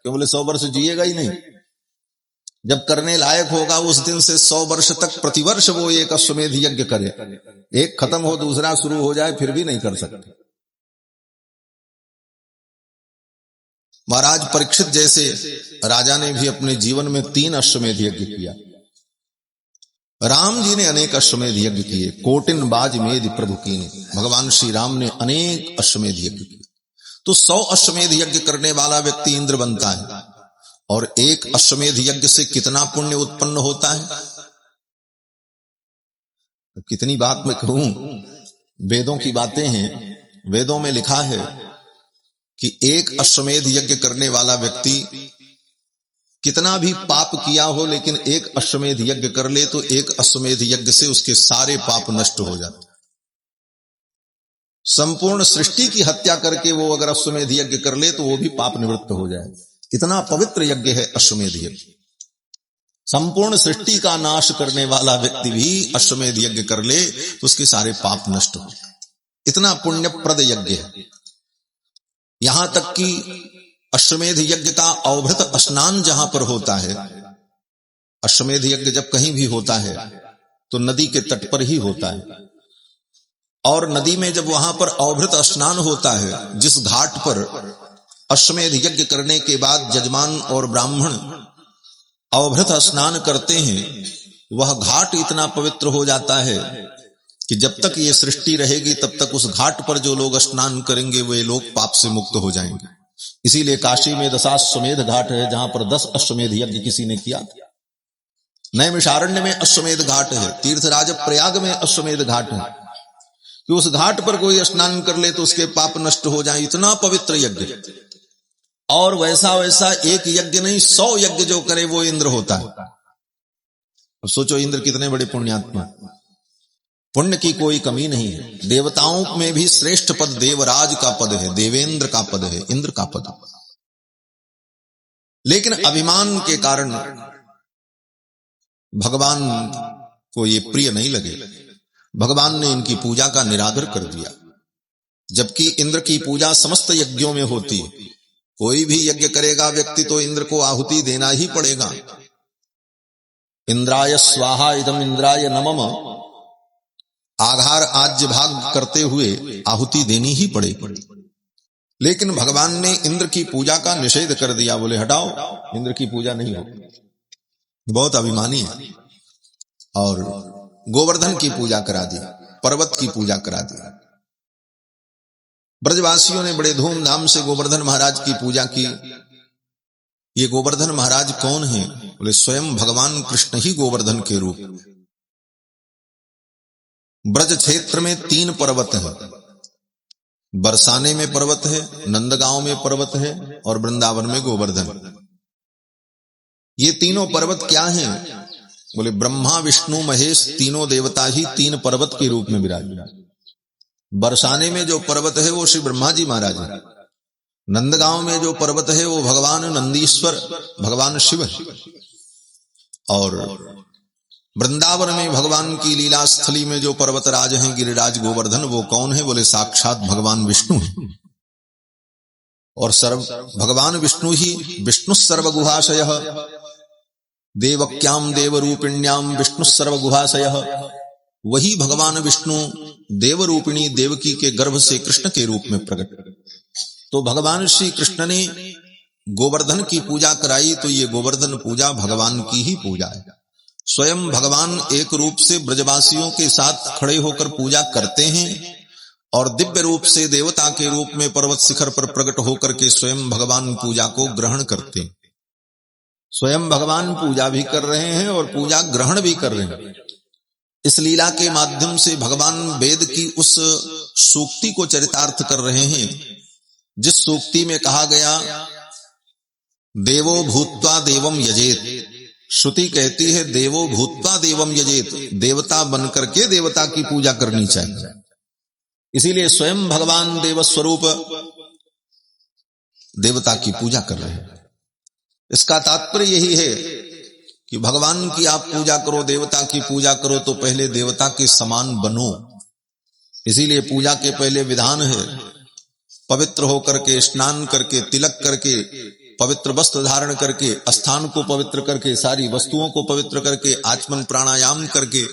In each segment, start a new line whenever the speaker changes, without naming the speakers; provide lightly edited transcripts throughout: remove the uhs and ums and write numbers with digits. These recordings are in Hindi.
क्यों? बोले 100 वर्ष जिएगा ही नहीं। जब करने लायक होगा उस दिन से 100 वर्ष तक प्रतिवर्ष वो एक अश्वमेध यज्ञ करे। एक खत्म हो दूसरा शुरू हो जाए फिर भी नहीं कर सकते। महाराज परीक्षित जैसे राजा ने भी अपने जीवन में 3 अश्वमेध यज्ञ किया। राम जी ने अनेक अश्वमेध यज्ञ किए। कोटिन बाज मेध प्रभु कीने, भगवान श्री राम ने अनेक अश्वमेध यज्ञ किए। तो 100 अश्वमेध यज्ञ करने वाला व्यक्ति इंद्र बनता है। और एक अश्वमेध यज्ञ से कितना पुण्य उत्पन्न होता है? तो कितनी बात मैं कहूं, वेदों की बातें हैं। वेदों में लिखा है कि एक अश्वमेध यज्ञ करने वाला व्यक्ति कितना भी पाप किया हो, लेकिन एक अश्वमेध यज्ञ कर ले तो एक अश्वमेध यज्ञ से उसके सारे पाप नष्ट हो जाते। संपूर्ण सृष्टि की हत्या करके वो अगर अश्वमेध यज्ञ कर ले तो वो भी पाप निवृत्त हो जाए। इतना पवित्र यज्ञ है अश्वमेध यज्ञ। संपूर्ण सृष्टि का नाश करने वाला व्यक्ति भी अश्वमेध यज्ञ कर ले तो उसके सारे पाप नष्ट हो जाए। इतना पुण्यप्रद यज्ञ है। यहां तक कि अश्वमेध यज्ञ का अवभृत स्नान जहां पर होता है, अश्वमेध यज्ञ जब कहीं भी होता है तो नदी के तट पर ही होता है। और नदी में जब वहां पर अवभृत स्नान होता है, जिस घाट पर अश्वमेध यज्ञ करने के बाद यजमान और ब्राह्मण अवभृत स्नान करते हैं, वह घाट इतना पवित्र हो जाता है कि जब तक ये सृष्टि रहेगी तब तक उस घाट पर जो लोग स्नान करेंगे वे लोग पाप से मुक्त हो जाएंगे। इसीलिए काशी में दशाश्वमेध घाट है, जहां पर 10 अश्वमेध यज्ञ किसी ने किया। नैमिषारण्य में अश्वमेध घाट है, तीर्थराज प्रयाग में अश्वमेध घाट है कि उस घाट पर कोई स्नान कर ले तो उसके पाप नष्ट हो जाए। इतना पवित्र यज्ञ। और वैसा वैसा एक यज्ञ नहीं, 100 यज्ञ जो करे वो इंद्र होता है। और सोचो इंद्र कितने बड़े पुण्यात्मा। पुण्य की कोई कमी नहीं है। देवताओं में भी श्रेष्ठ पद देवराज का पद है, देवेंद्र का पद है, इंद्र का पद। लेकिन अभिमान के कारण भगवान को ये प्रिय नहीं लगे। भगवान ने इनकी पूजा का निरादर कर दिया। जबकि इंद्र की पूजा समस्त यज्ञों में होती है। कोई भी यज्ञ करेगा व्यक्ति तो इंद्र को आहुति देना ही पड़ेगा। इंद्राय स्वाहा इदम इंद्राय नमः, आघार आज्य भाग करते हुए आहुति देनी ही पड़ेगी। लेकिन भगवान ने इंद्र की पूजा का निषेध कर दिया। बोले हटाओ, इंद्र की पूजा नहीं हो। बहुत अभिमानी है। और गोवर्धन की पूजा करा दी, पर्वत की पूजा करा दी। ब्रजवासियों ने बड़े धूमधाम से गोवर्धन महाराज की पूजा की। ये गोवर्धन महाराज कौन हैं? बोले स्वयं भगवान कृष्ण ही गोवर्धन के रूप। ब्रज क्षेत्र में 3 पर्वत हैं। बरसाने में पर्वत है, नंदगांव में पर्वत है और वृंदावन में गोवर्धन। ये तीनों पर्वत क्या हैं? बोले ब्रह्मा विष्णु महेश तीनों देवता ही 3 पर्वत के रूप में विराजमान। बरसाने में जो पर्वत है वो श्री ब्रह्मा जी महाराज है। नंदगांव में जो पर्वत है वो भगवान नंदीश्वर भगवान शिव है। और वृंदावन में भगवान की लीला स्थली में जो पर्वतराज हैं गिरिराज गोवर्धन, वो कौन है? बोले साक्षात भगवान विष्णु है। और भगवान विष्णु ही विष्णु सर्वगुहाशयः देवक्याम देवरूपिण्याम विष्णु सर्वगुहाशयः। वही भगवान विष्णु देवरूपिणी देवकी के गर्भ से कृष्ण के रूप में प्रकट। तो भगवान श्री कृष्ण ने गोवर्धन की पूजा कराई, तो ये गोवर्धन पूजा भगवान की ही पूजा है। स्वयं भगवान एक रूप से ब्रजवासियों के साथ खड़े होकर पूजा करते हैं और दिव्य रूप से देवता के रूप में पर्वत शिखर पर प्रकट होकर के स्वयं भगवान पूजा को ग्रहण करते हैं। स्वयं भगवान पूजा भी कर रहे हैं और पूजा ग्रहण भी कर रहे हैं। इस लीला के माध्यम से भगवान वेद की उस सूक्ति को चरितार्थ कर रहे हैं जिस सूक्ति में कहा गया देवो भूत्वा देवम यजेत। श्रुति कहती है देवो भूत्वा देवम यजेत, देवता बनकर के देवता की पूजा करनी चाहिए। इसीलिए स्वयं भगवान देवस्वरूप देवता की पूजा कर रहे हैं। इसका तात्पर्य यही है कि भगवान की आप पूजा करो, देवता की पूजा करो तो पहले देवता के समान बनो। इसीलिए पूजा के पहले विधान है पवित्र होकर के स्नान करके तिलक करके पवित्र वस्त्र धारण करके, स्थान को पवित्र करके, सारी वस्तुओं को पवित्र करके, आचमन प्राणायाम करके,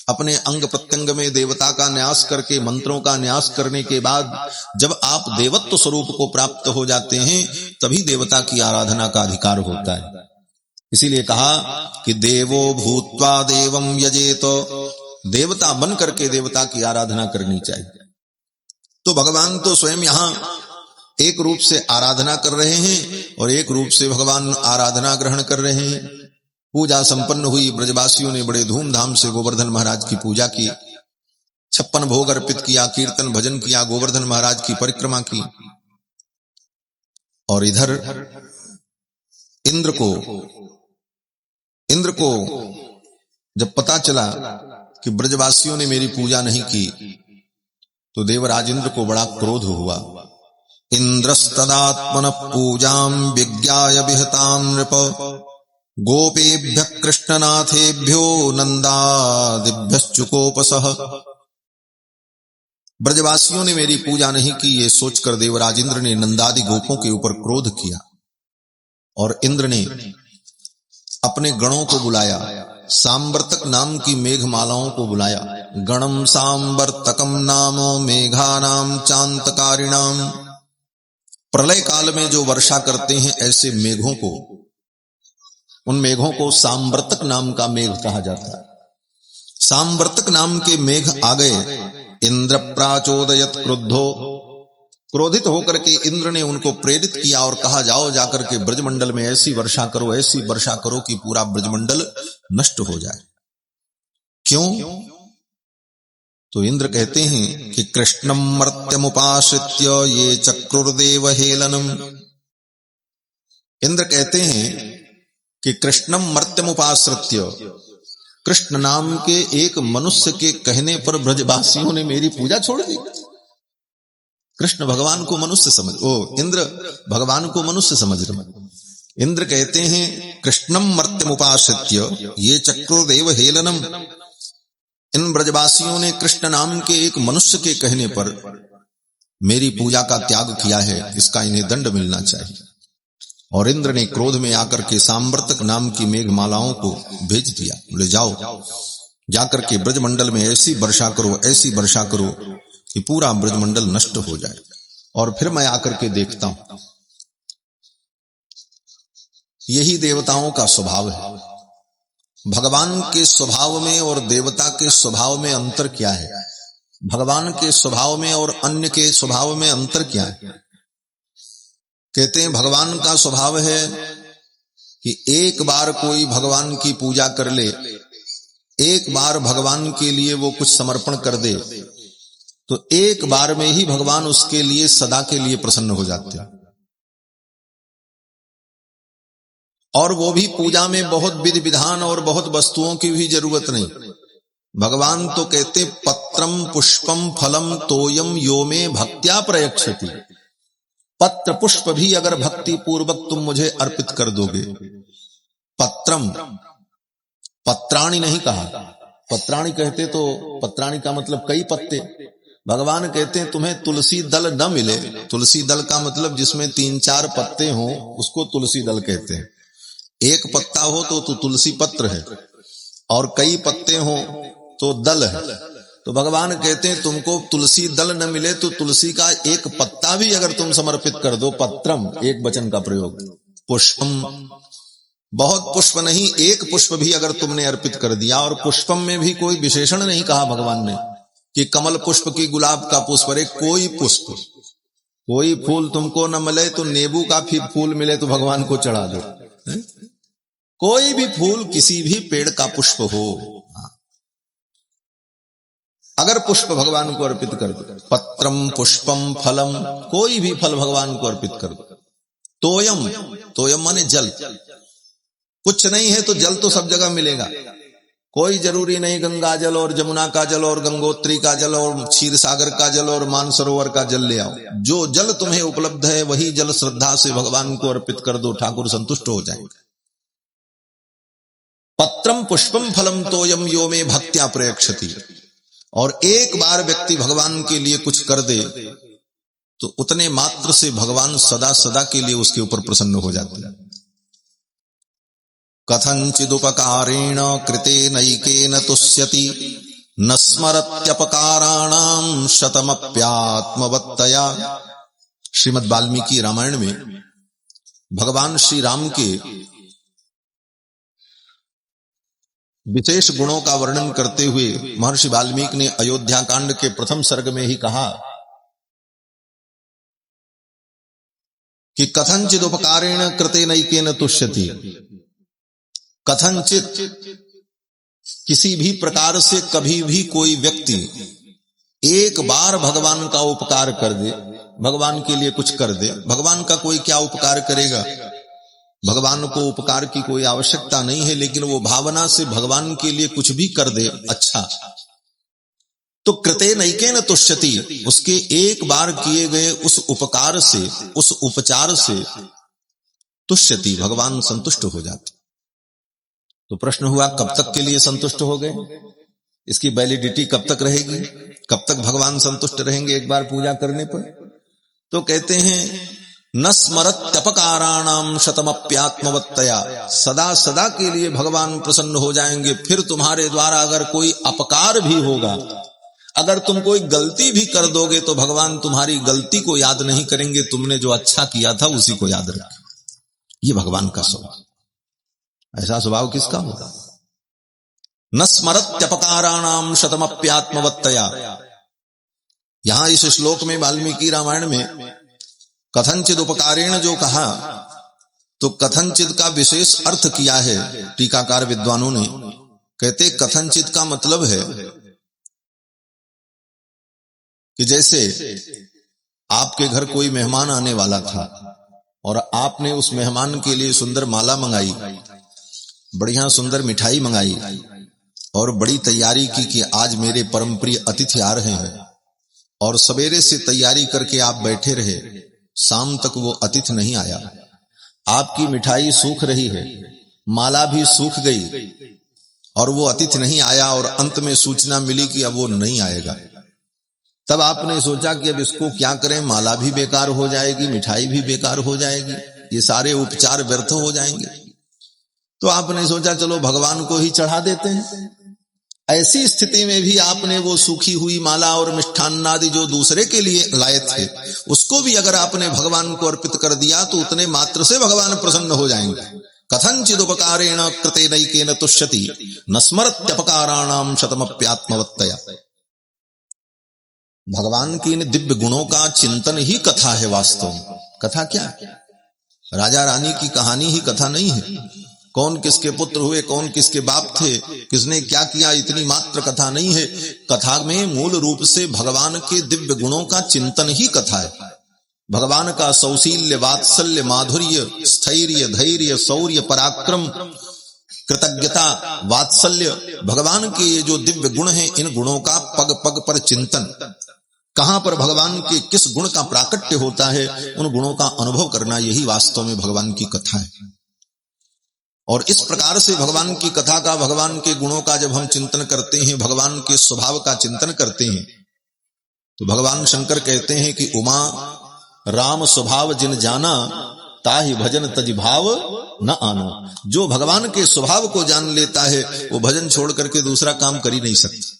अपने अंग प्रत्यंग में देवता का न्यास करके, मंत्रों का न्यास करने के बाद जब आप देवत्व स्वरूप को प्राप्त हो जाते हैं, तभी देवता की आराधना का अधिकार होता है। इसीलिए कहा कि देवो भूत्वा देवं यजेत, देवता बन करके देवता की आराधना करनी चाहिए। तो भगवान तो स्वयं यहां एक रूप से आराधना कर रहे हैं और एक रूप से भगवान आराधना ग्रहण कर रहे हैं। पूजा संपन्न हुई, ब्रजवासियों ने बड़े धूमधाम से गोवर्धन महाराज की पूजा की, 56 भोग अर्पित किया, कीर्तन भजन किया, गोवर्धन महाराज की परिक्रमा की। और इधर इंद्र को जब पता चला कि ब्रजवासियों ने मेरी पूजा नहीं की, तो देवराज इंद्र को बड़ा क्रोध हुआ। इंद्रस्तदात्मन पूजाम विज्ञाय विहताम नृप, गोपेभ्य कृष्णनाथेभ्यो नंदादिभ्यश्चुकोपसः। ब्रजवासियों ने मेरी पूजा नहीं की, ये सोचकर देवराज इंद्र ने नंदादि गोपों के ऊपर क्रोध किया। और इंद्र ने अपने गणों को बुलाया, सांवर्तक नाम की मेघमालाओं को बुलाया। गणम सांवर्तकम नामो मेघानाम चांतकारिणाम, प्रलय काल में जो वर्षा करते हैं ऐसे मेघों को, उन मेघों को सांवर्तक नाम का मेघ कहा जाता है। सांवर्तक नाम के मेघ आ गए। इंद्र प्राचोदयत क्रुद्धो, क्रोधित होकर के इंद्र ने उनको प्रेरित किया और कहा, जाओ जाकर के ब्रजमंडल में ऐसी वर्षा करो, ऐसी वर्षा करो कि पूरा ब्रजमंडल नष्ट हो जाए। क्यों? तो इंद्र कहते हैं कि कृष्णम मर्त्यमुपाश्रित्य ये चक्रुर्देव हेलनम। इंद्र कहते हैं कि कृष्णम मर्त्यमुपाश्रित्य, कृष्ण नाम के एक मनुष्य के कहने पर ब्रजवासियों ने मेरी पूजा छोड़ दी। कृष्ण भगवान को मनुष्य समझ, इंद्र भगवान को मनुष्य समझ रहे। इंद्र कहते हैं कृष्णम मर्त्यमुपाश्रित्य ये चक्रुर्देव हेलनम, इन ब्रजवासियों ने कृष्ण नाम के एक मनुष्य के कहने पर मेरी पूजा का त्याग किया है, इसका इन्हें दंड मिलना चाहिए। और इंद्र ने क्रोध में आकर के सांवर्तक नाम की मेघमालाओं को भेज दिया, बोले जाओ जाकर के ब्रजमंडल में ऐसी वर्षा करो, ऐसी वर्षा करो कि पूरा ब्रजमंडल नष्ट हो जाए, और फिर मैं आकर के देखता हूं। यही देवताओं का स्वभाव है। भगवान के स्वभाव में और देवता के स्वभाव में अंतर क्या है? भगवान के स्वभाव में और अन्य के स्वभाव में अंतर क्या है? कहते हैं भगवान का स्वभाव है कि एक बार कोई भगवान की पूजा कर ले, एक बार भगवान के लिए वो कुछ समर्पण कर दे, तो एक बार में ही भगवान उसके लिए सदा के लिए प्रसन्न हो जाते हैं। और वो भी पूजा में बहुत विधि विधान और बहुत वस्तुओं की भी जरूरत नहीं। भगवान तो कहते पत्रम पुष्पम फलम तोयम यो में भक्त्या प्रयक्षति। पत्र पुष्प भी अगर भक्ति पूर्वक तुम मुझे अर्पित कर दोगे। पत्रम, पत्राणि नहीं कहा, पत्राणि कहते तो पत्राणि का मतलब कई पत्ते। भगवान कहते हैं तुम्हें तुलसी दल न मिले, तुलसी दल का मतलब जिसमें 3-4 पत्ते हो उसको तुलसी दल कहते हैं। एक पत्ता हो तो तुलसी पत्र है, और कई पत्ते हो तो दल है। तो भगवान कहते हैं तुमको तुलसी दल न मिले तो तुलसी का एक पत्ता भी अगर तुम समर्पित कर दो, पत्रम एक वचन का प्रयोग, पुष्पम बहुत पुष्प नहीं, एक पुष्प भी अगर तुमने अर्पित कर दिया, और पुष्पम में भी कोई विशेषण नहीं कहा भगवान ने कि कमल पुष्प की गुलाब का पुष्प, अरे कोई पुष्प, कोई फूल तुमको न मिले तो नींबू का फूल मिले तो भगवान को चढ़ा दो। कोई भी फूल, किसी भी पेड़ का पुष्प हो, अगर पुष्प भगवान को अर्पित कर दो, पत्रम पुष्पम फलम, कोई भी फल भगवान को अर्पित कर दो। तोयम, तोयम माने जल, कुछ नहीं है तो जल तो सब जगह मिलेगा। कोई जरूरी नहीं गंगा जल और जमुना का जल और गंगोत्री का जल और क्षीर सागर का जल और मानसरोवर का जल ले आओ। जो जल तुम्हें उपलब्ध है वही जल श्रद्धा से भगवान को अर्पित कर दो, ठाकुर संतुष्ट हो जाएंगे। पत्रम पुष्पम फलम तोयम यो में भक्त्या प्रयक्षति। और एक बार व्यक्ति भगवान के लिए कुछ कर दे तो उतने मात्र से भगवान सदा सदा के लिए उसके ऊपर प्रसन्न हो जाते हैं। कथंचिदुपकारेण कृतेनैकेन तुष्यति न स्मरत्यपकाराणां शतमप्यात्मवत्तया। श्रीमद् वाल्मीकि रामायण में भगवान श्री राम के विशेष गुणों का वर्णन करते हुए महर्षि वाल्मीकि ने अयोध्या कांड के प्रथम सर्ग में ही कहा कि कथंचिद उपकारेण कृतेनैकेन तुष्यति। कथंचित किसी भी प्रकार से कभी भी कोई व्यक्ति एक बार भगवान का उपकार कर दे, भगवान के लिए कुछ कर दे, भगवान का कोई क्या उपकार करेगा, भगवान को उपकार की कोई आवश्यकता नहीं है, लेकिन वो भावना से भगवान के लिए कुछ भी कर दे अच्छा, तो कृतेनैकेन तुष्यति, उसके एक बार किए गए उस उपकार से, उस उपचार से तुष्यति, भगवान संतुष्ट हो जाते। तो प्रश्न हुआ कब तक के लिए संतुष्ट हो गए, इसकी वैलिडिटी कब तक रहेगी, कब तक भगवान संतुष्ट रहेंगे एक बार पूजा करने पर? तो कहते हैं न स्मरत्यपकाराणां शतमप्यात्मवत्तया, सदा सदा के लिए भगवान प्रसन्न हो जाएंगे। फिर तुम्हारे द्वारा अगर कोई अपकार भी होगा, अगर तुम कोई गलती भी कर दोगे तो भगवान तुम्हारी गलती को याद नहीं करेंगे, तुमने जो अच्छा किया था उसी को याद रखें। ये भगवान का स्वभाव। ऐसा स्वभाव किसका होगा? न स्मरत्यपकाराणां शतमप्यात्मवत्तया। यहां इस श्लोक में वाल्मीकि रामायण में कथंचिद उपकारेण जो कहा, तो कथंचिद का विशेष अर्थ किया है टीकाकार विद्वानों ने। कहते कथंचिद का मतलब है कि जैसे आपके घर कोई मेहमान आने वाला था और आपने उस मेहमान के लिए सुंदर माला मंगाई, बढ़िया सुंदर मिठाई मंगाई और बड़ी तैयारी की कि आज मेरे परम प्रिय अतिथि आ रहे हैं, और सवेरे से तैयारी करके आप बैठे रहे, शाम तक वो अतिथि नहीं आया, आपकी मिठाई सूख रही है, माला भी सूख गई और वो अतिथि नहीं आया, और अंत में सूचना मिली कि अब वो नहीं आएगा। तब आपने सोचा कि अब इसको क्या करें, माला भी बेकार हो जाएगी, मिठाई भी बेकार हो जाएगी, ये सारे उपचार व्यर्थ हो जाएंगे। तो आपने सोचा चलो भगवान को ही चढ़ा देते हैं। ऐसी स्थिति में भी आपने वो सूखी हुई माला और मिष्ठान्न आदि जो दूसरे के लिए लाए थे, उसको भी अगर आपने भगवान को अर्पित कर दिया तो उतने मात्र से भगवान प्रसन्न हो जाएंगे। कथंचिदुपकारेण कृतेनैकेन तुष्यति न स्मरत्यपकाराणां शतमप्यात्मवत्तया। भगवान के इन दिव्य गुणों का चिंतन ही कथा है। वास्तव में कथा क्या है? राजा रानी की कहानी ही कथा नहीं है। कौन किसके पुत्र हुए, कौन किसके बाप थे, किसने क्या किया, इतनी मात्र कथा नहीं है। कथा में मूल रूप से भगवान के दिव्य गुणों का चिंतन ही कथा है। भगवान का सौशील्य, वात्सल्य, माधुर्य, स्थैर्य, धैर्य, शौर्य, पराक्रम, कृतज्ञता, वात्सल्य, भगवान के ये जो दिव्य गुण हैं, इन गुणों का पग पग पर चिंतन, कहां पर भगवान के किस गुण का प्राकट्य होता है, उन गुणों का अनुभव करना, यही वास्तव में भगवान की कथा है। और इस प्रकार से भगवान की कथा का, भगवान के गुणों का जब हम चिंतन करते हैं, भगवान के स्वभाव का चिंतन करते हैं, तो भगवान शंकर कहते हैं कि उमा राम स्वभाव जिन जाना, ताहि भजन तज भाव न आना। जो भगवान के स्वभाव को जान लेता है वो भजन छोड़ करके दूसरा काम कर ही नहीं सकता।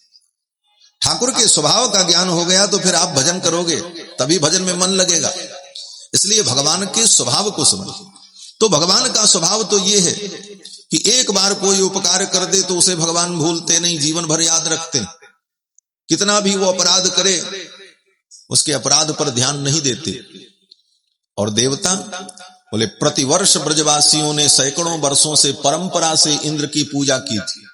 ठाकुर के स्वभाव का ज्ञान हो गया तो फिर आप भजन करोगे, तभी भजन में मन लगेगा। इसलिए भगवान के स्वभाव को समझो। तो भगवान का स्वभाव तो ये है कि एक बार कोई उपकार कर दे तो उसे भगवान भूलते नहीं, जीवन भर याद रखते। कितना भी वो अपराध करे, उसके अपराध पर ध्यान नहीं देते। और देवता बोले प्रतिवर्ष ब्रजवासियों ने सैकड़ों वर्षों से परंपरा से इंद्र की पूजा की थी।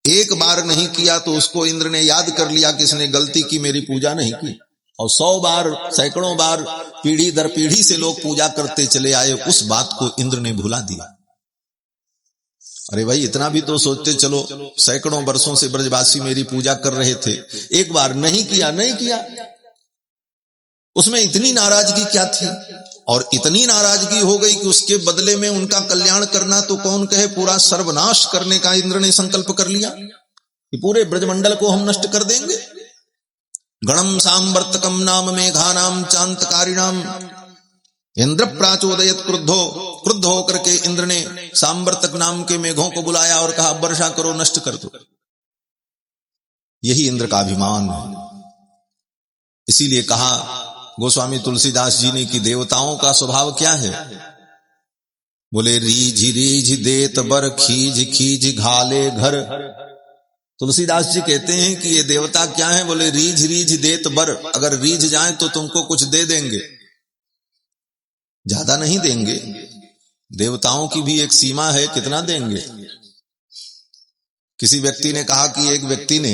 एक बार नहीं किया तो उसको इंद्र ने याद कर लिया कि इसने गलती की, मेरी पूजा नहीं की। और 100 बार, सैकड़ों बार, पीढ़ी दर पीढ़ी से लोग पूजा करते चले आए, उस बात को इंद्र ने भुला दिया। अरे भाई इतना भी तो सोचते, चलो सैकड़ों वर्षों से ब्रजवासी मेरी पूजा कर रहे थे, एक बार नहीं किया, उसमें इतनी नाराजगी क्या थी? और इतनी नाराजगी हो गई कि उसके बदले में उनका कल्याण करना, तो कौन कहे पूरा सर्वनाश करने का इंद्र ने संकल्प कर लिया कि पूरे ब्रजमंडल को हम नष्ट कर देंगे। गणम सांवर्तकम नाम मेघानाम चांतकारिणाम। इंद्र प्राचोदयत क्रुद्धो, क्रुद्ध होकर के इंद्र ने सांवर्तक नाम के मेघों को बुलाया और कहा वर्षा करो, नष्ट कर दो। यही इंद्र का अभिमान है। इसीलिए कहा गोस्वामी तुलसीदास जी ने कि देवताओं का स्वभाव क्या है? बोले रीझ रीझ देत बर, खीज खीज घाले घर। तुलसीदास जी कहते हैं कि ये देवता क्या है? बोले रीझ रीझ देत बर, अगर रीझ जाए तो तुमको कुछ दे देंगे, ज्यादा नहीं देंगे। देवताओं की भी एक सीमा है, कितना देंगे। किसी व्यक्ति ने कहा कि एक व्यक्ति ने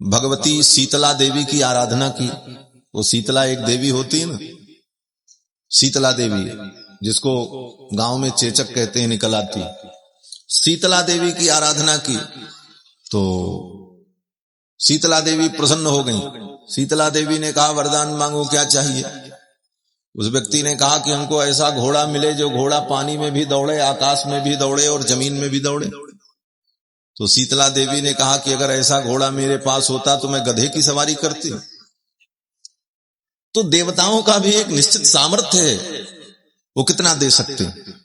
भगवती शीतला देवी की आराधना की। वो शीतला एक देवी होती है ना, शीतला देवी, जिसको गांव में चेचक कहते हैं, निकल आती। शीतला देवी की आराधना की तो शीतला देवी प्रसन्न हो गई। शीतला देवी ने कहा वरदान मांगो, क्या चाहिए? उस व्यक्ति ने कहा कि हमको ऐसा घोड़ा मिले जो घोड़ा पानी में भी दौड़े, आकाश में भी दौड़े और जमीन में भी दौड़े। तो शीतला देवी ने कहा कि अगर ऐसा घोड़ा मेरे पास होता तो मैं गधे की सवारी करती। तो देवताओं का भी एक निश्चित सामर्थ्य है, वो कितना दे सकते हैं।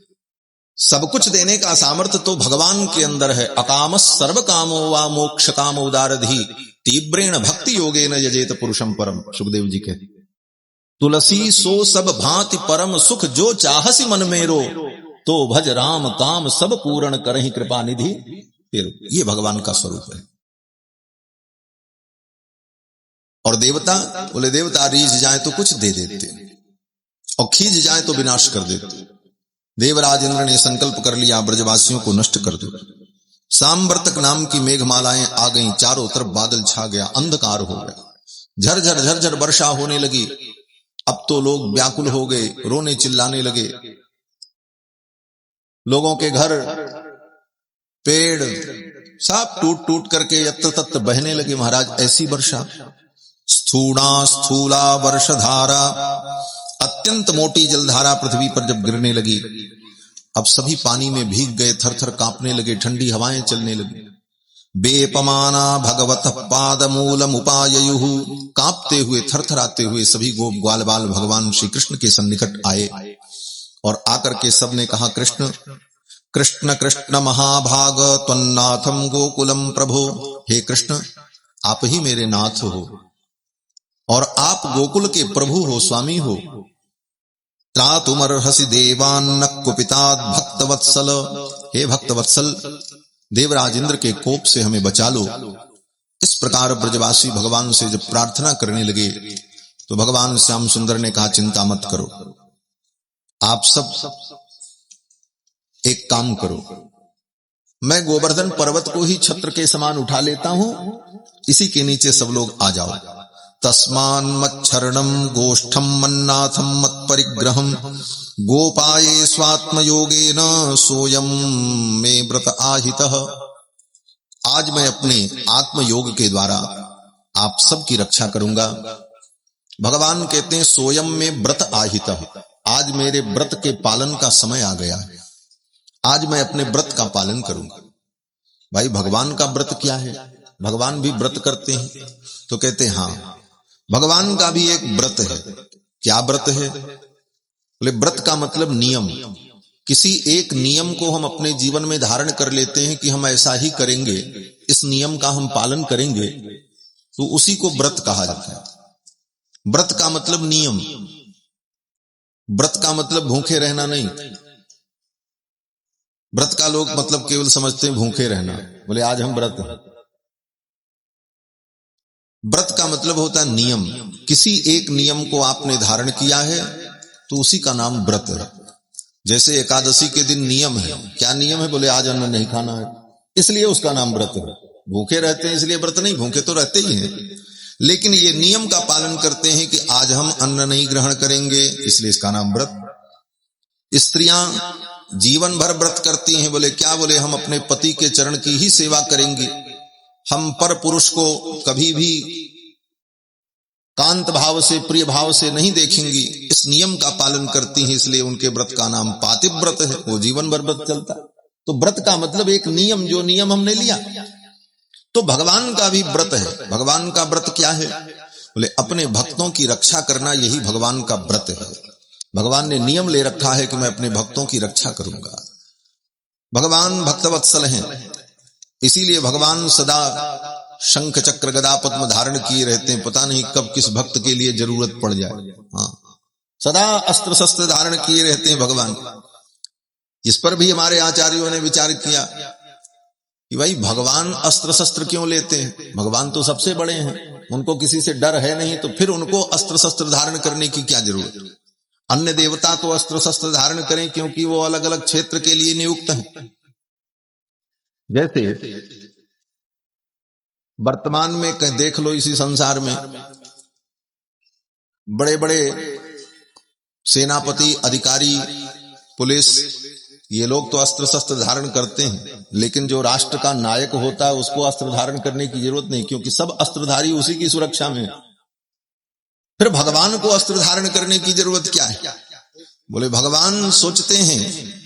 सब कुछ देने का सामर्थ्य तो भगवान के अंदर है। अकाम सर्व कामो वा मोक्ष काम उदारधि, तीव्रेण भक्ति योगेन यजेत पुरुषम परम। सुखदेव जी कहते तुलसी सो सब भांति परम सुख, जो चाहसी मन मेरो, तो भज राम काम सब पूर्ण करहि कृपा निधि। ये भगवान का स्वरूप है। और देवता, बोले देवता रीझ जाए तो कुछ दे देते और खींच जाए तो विनाश कर देते। देवराज इंद्र ने संकल्प कर लिया ब्रजवासियों को नष्ट कर दो। सांवर्तक नाम की मेघमालाएं आ गईं, चारों तरफ बादल छा गया, अंधकार हो गया, झरझर झरझर वर्षा होने लगी। अब तो लोग व्याकुल हो गए, रोने चिल्लाने लगे। लोगों के घर, पेड़ सब टूट टूट करके यत्र तत्र बहने लगे। महाराज ऐसी वर्षा, स्थूणा स्थूला वर्षधारा, अत्यंत मोटी जलधारा पृथ्वी पर जब गिरने लगी, अब सभी पानी में भीग गए, थरथर कांपने लगे, ठंडी हवाएं चलने लगी। बेपमाना भगवत पादमूलम उपाययुः, कांपते हुए थरथराते हुए सभी गोप ग्वाल बाल भगवान श्री कृष्ण के सन्निकट आए और आकर के सबने कहा कृष्ण कृष्ण कृष्ण महाभाग त्वन्नाथम गोकुलम प्रभो। हे कृष्ण, आप ही मेरे नाथ हो और आप गोकुल के प्रभु हो, स्वामी हो। त्रातुमर्हसि देवान्न कुपितात् भक्तवत्सल, हे भक्तवत्सल, देवराज इंद्र के कोप से हमें बचा लो। इस प्रकार ब्रजवासी भगवान से जब प्रार्थना करने लगे तो भगवान श्याम सुंदर ने कहा चिंता मत करो, आप सब एक काम करो, मैं गोवर्धन पर्वत को ही छत्र के समान उठा लेता हूं, इसी के नीचे सब लोग आ जाओ। तस्मान मच्छरणम गोष्ठम मन्नाथम मत परिग्रहम, गोपाये स्वात्म योगेन सोयम मे व्रत आहितः। आज मैं अपने आत्म योग के द्वारा आप सबकी रक्षा करूंगा। भगवान कहते हैं सोयम में व्रत आहितः, आज मेरे व्रत के पालन का समय आ गया है, आज मैं अपने व्रत का पालन करूंगा। भाई भगवान का व्रत क्या है? भगवान भी व्रत करते हैं? तो कहते हैं हाँ, भगवान का भी एक व्रत है। क्या व्रत है? बोले व्रत का मतलब नियम। किसी एक नियम को हम अपने जीवन में धारण कर लेते हैं कि हम ऐसा ही करेंगे, इस नियम का हम पालन करेंगे, तो उसी को व्रत कहा जाता है। व्रत का मतलब नियम, व्रत का मतलब भूखे रहना नहीं। व्रत का लोग मतलब केवल समझते हैं भूखे रहना, बोले आज हम व्रत हैं। व्रत का मतलब होता है नियम। किसी एक नियम को आपने धारण किया है तो उसी का नाम व्रत है। जैसे एकादशी के दिन नियम है, क्या नियम है? बोले आज अन्न नहीं खाना है, इसलिए उसका नाम व्रत है। भूखे रहते हैं इसलिए व्रत नहीं, भूखे तो रहते ही हैं, लेकिन ये नियम का पालन करते हैं कि आज हम अन्न नहीं ग्रहण करेंगे, इसलिए इसका नाम व्रत। स्त्रियां जीवन भर व्रत करती हैं। बोले क्या? बोले हम अपने पति के चरण की ही सेवा करेंगी, हम पर पुरुष को कभी भी कांत भाव से, प्रिय भाव से नहीं देखेंगी। इस नियम का पालन करती हैं, इसलिए उनके व्रत का नाम पातिव्रत है, वो जीवन भर व्रत चलता है। तो व्रत का मतलब एक नियम, जो नियम हमने लिया। तो भगवान का भी व्रत है। भगवान का व्रत क्या है? बोले अपने भक्तों की रक्षा करना, यही भगवान का व्रत है। भगवान ने नियम ले रखा है कि मैं अपने भक्तों की रक्षा करूंगा। भगवान भक्तवत्सल हैं, इसीलिए भगवान सदा शंख चक्र गदा पद्म धारण किए रहते हैं। पता नहीं कब किस भक्त के लिए जरूरत पड़ जाए। हाँ, सदा अस्त्र शस्त्र धारण किए रहते हैं भगवान। इस पर भी हमारे आचार्यों ने विचार किया कि भाई भगवान अस्त्र शस्त्र क्यों लेते हैं? भगवान तो सबसे बड़े हैं, उनको किसी से डर है नहीं, तो फिर उनको अस्त्र शस्त्र धारण करने की क्या जरूरत? अन्य देवता तो अस्त्र शस्त्र धारण करें क्योंकि वो अलग अलग क्षेत्र के लिए नियुक्त हैं। जैसे वर्तमान में देख लो, इसी संसार में बड़े बड़े सेनापति, अधिकारी, पुलिस, ये लोग तो अस्त्र शस्त्र धारण करते हैं, लेकिन जो राष्ट्र का नायक होता है उसको अस्त्र धारण करने की जरूरत नहीं, क्योंकि सब अस्त्रधारी उसी की सुरक्षा में। फिर भगवान को अस्त्र धारण करने की जरूरत क्या है? बोले भगवान सोचते हैं,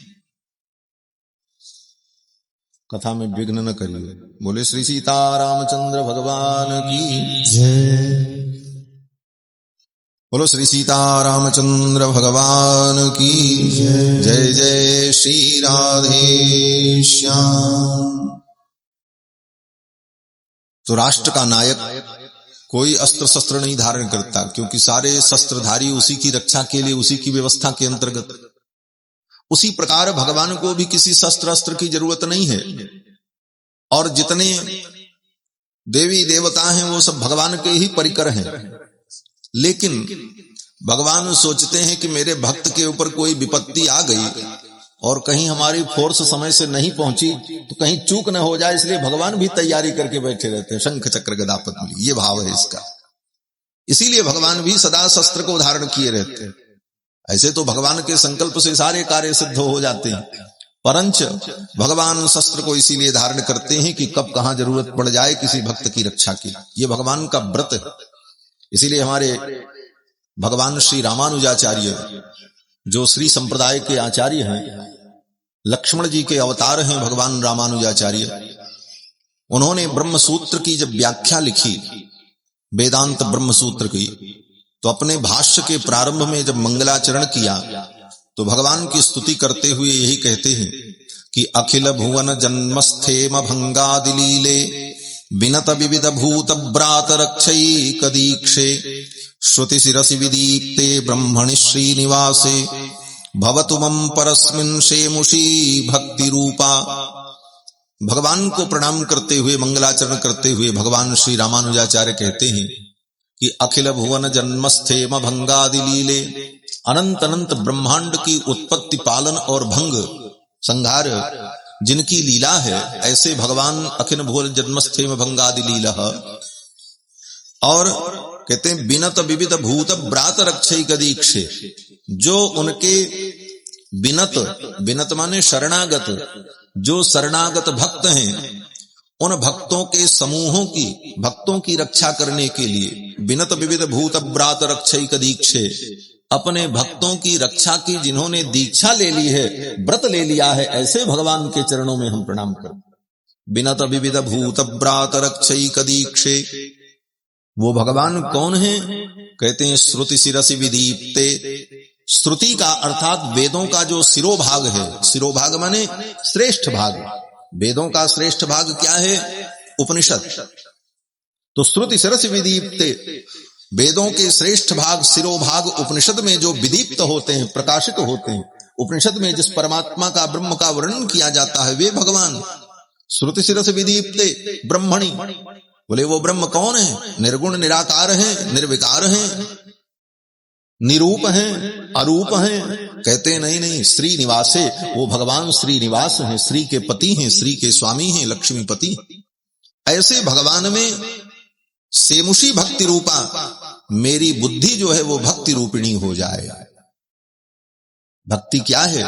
कथा में विघ्न न करिए। बोले श्री सीतारामचंद्र भगवान की जय। बोलो श्री सीतारामचंद्र भगवान की जय। जय जय श्री राधे श्याम। तो राष्ट्र का नायक कोई अस्त्र शस्त्र नहीं धारण करता, क्योंकि सारे शस्त्रधारी उसी की रक्षा के लिए, उसी की व्यवस्था के अंतर्गत। उसी प्रकार भगवान को भी किसी शस्त्र अस्त्र की जरूरत नहीं है। और जितने देवी देवता हैं वो सब भगवान के ही परिकर हैं। लेकिन भगवान सोचते हैं कि मेरे भक्त के ऊपर कोई विपत्ति आ गई और कहीं हमारी फोर्स समय से नहीं पहुंची तो कहीं चूक न हो जाए, इसलिए भगवान भी तैयारी करके बैठे रहते हैं। शंख चक्र गदा पद्म, ये भाव है इसका। इसीलिए भगवान भी सदा शस्त्र को धारण किए रहते हैं। ऐसे तो भगवान के संकल्प से सारे कार्य सिद्ध हो जाते हैं, परंच भगवान शस्त्र को इसीलिए धारण करते हैं कि कब कहां जरूरत पड़ जाए किसी भक्त की रक्षा की। ये भगवान का व्रत है। इसीलिए हमारे भगवान श्री रामानुजाचार्य, जो श्री संप्रदाय के आचार्य हैं, लक्ष्मण जी के अवतार हैं भगवान रामानुजाचार्य, उन्होंने ब्रह्म सूत्र की जब व्याख्या लिखी, वेदांत ब्रह्म सूत्र की, तो अपने भाष्य के प्रारंभ में जब मंगलाचरण किया तो भगवान की स्तुति करते हुए यही कहते हैं कि अखिल भुवन जन्मस्थेम भंगादिलीले विनत विविध भूत ब्रात रक्षैक दीक्षे श्रुति शिरसि विदीप्ते ब्रह्मणि श्रीनिवासे भवतु मम परस्मिन् शेमुषी भक्ति रूपा। भगवान को प्रणाम करते हुए, मंगलाचरण करते हुए भगवान श्री रामानुजाचार्य कहते हैं कि अखिल भुवन जन्मस्थेम भंगादि लीले, अनंत अनंत ब्रह्मांड की उत्पत्ति, पालन और भंग, संहार जिनकी लीला है, ऐसे भगवान अखिल भुवन जन्मस्थेम भंगादि लीला। और कहते हैं बिनत विविध भूत ब्रात रक्षैक दीक्षे, जो उनके बिनत, बिनत माने शरणागत, जो शरणागत भक्त हैं, उन भक्तों के समूहों की, भक्तों की रक्षा करने के लिए बिनत विविध भूत ब्रात रक्षैक दीक्षे, अपने भक्तों की रक्षा की जिन्होंने दीक्षा ले ली है, व्रत ले लिया है, ऐसे भगवान के चरणों में हम प्रणाम करते। बिनत विविध भूत ब्रात रक्षैक दीक्षे, वो भगवान कौन है? कहते हैं श्रुति शिरसि विदीप्ते। श्रुति का अर्थात वेदों का जो शिरोभाग है, शिरोभाग माने श्रेष्ठ भाग, वेदों का श्रेष्ठ भाग क्या है? उपनिषद। तो श्रुति शिरसि विदीप्ते, वेदों के श्रेष्ठ भाग, शिरोभाग उपनिषद में जो विदीप्त होते हैं, प्रकाशित होते हैं, उपनिषद में जिस परमात्मा का, ब्रह्म का वर्णन किया जाता है, वे भगवान। श्रुति शिरसि विदीप्ते ब्रह्मणि, बोले वो ब्रह्म कौन है? निर्गुण निराकार है, निर्विकार है, निरूप हैं, अरूप हैं? कहते हैं नहीं नहीं, श्रीनिवासे, वो भगवान श्रीनिवास हैं, श्री के पति हैं, श्री के स्वामी हैं, लक्ष्मीपति। ऐसे भगवान में सेमुषी भक्ति रूपा, मेरी बुद्धि जो है वो भक्ति रूपिणी हो जाए। भक्ति क्या है?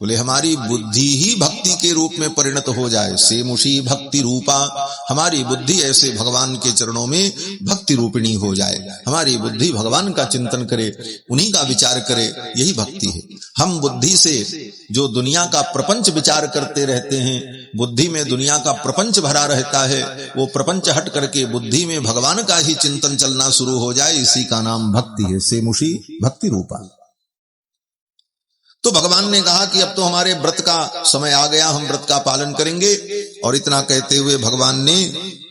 बोले हमारी बुद्धि ही भक्ति के रूप में परिणत हो जाए। सेमुषी भक्ति रूपा, हमारी बुद्धि ऐसे भगवान के चरणों में भक्ति रूपिणी हो जाए। हमारी बुद्धि भगवान का चिंतन करे, उन्हीं का विचार करे, यही भक्ति है। हम बुद्धि से जो दुनिया का प्रपंच विचार करते रहते हैं, बुद्धि में दुनिया का प्रपंच भरा रहता है, वो प्रपंच हट करके बुद्धि में भगवान का ही चिंतन चलना शुरू हो जाए, इसी का नाम भक्ति है। सेमुषी भक्ति रूपा। तो भगवान ने कहा कि अब तो हमारे व्रत का समय आ गया, हम व्रत का पालन करेंगे। और इतना कहते हुए भगवान ने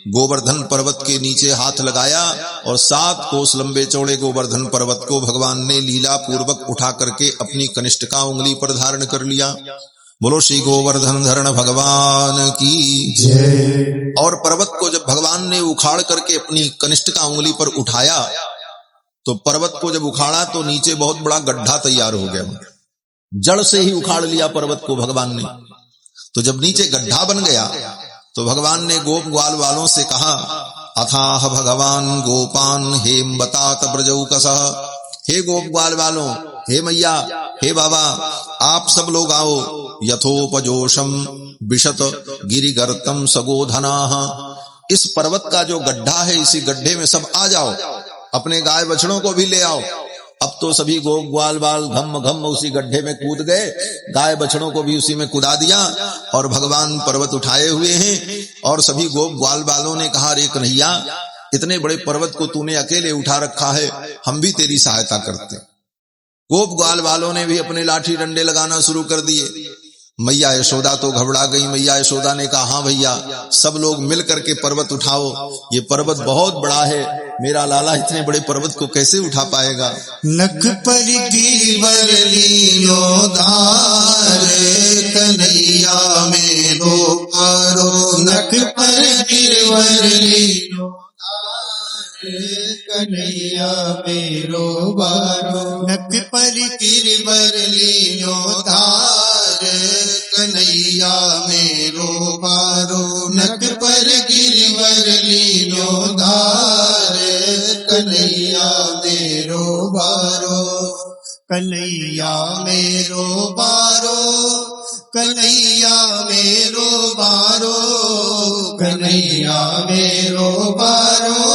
गोवर्धन पर्वत के नीचे हाथ लगाया और 7 कोस लंबे चौड़े गोवर्धन पर्वत को भगवान ने लीला पूर्वक उठा करके अपनी कनिष्ठिका उंगली पर धारण कर लिया। बोलो श्री गोवर्धन धरण भगवान की जय। और पर्वत को जब भगवान ने उखाड़ करके अपनी कनिष्ठिका उंगली पर उठाया, तो पर्वत को जब उखाड़ा तो नीचे बहुत बड़ा गड्ढा तैयार हो गया। जड़ से ही उखाड़ लिया पर्वत को भगवान ने। तो जब नीचे गड्ढा बन गया तो भगवान ने गोप ग्वाल वालों से कहा, अथाह भगवान गोपान हेम बतात ब्रजौकसः। हे गोप ग्वाल वालों, हे मैया, हे बाबा, आप सब लोग आओ। यथोपजोषम विशत गिरिगर्तम सगोधनाः। इस पर्वत का जो गड्ढा है, इसी गड्ढे में सब आ जाओ, अपने गाय बछड़ों को भी ले आओ। अब तो सभी गोप ग्वाल बाल घम घम उसी गड्ढे में कूद गए, गाय बछड़ों को भी उसी में कूदा दिया और भगवान पर्वत उठाए हुए हैं। और सभी गोप ग्वाल बालों ने कहा, रे कन्हैया, इतने बड़े पर्वत को तूने अकेले उठा रखा है, हम भी तेरी सहायता करते। गोप ग्वाल बालों ने भी अपने लाठी डंडे लगाना शुरू कर दिए। मैया यशोदा तो घबरा गई। मैया यशोदा ने कहा, हाँ भैया, सब लोग मिल करके पर्वत उठाओ, ये पर्वत बहुत बड़ा है, मेरा लाला इतने बड़े पर्वत को कैसे उठा पाएगा।
नख पर गिरिवर लीलो धार, कन्हैया मेरो पारो। नख पर गिरिवर लीलो कन्हैया मेरो बारो। नख पर गिरिवर लीलो धार, कन्हैया मेरो बारो। नख पर गिरिवर लीलो धार, कन्हैया मेरो बारो। कन्हैया मेरो बारो, कन्हैया मेरो बारो। कन्हैया मेरो बारो,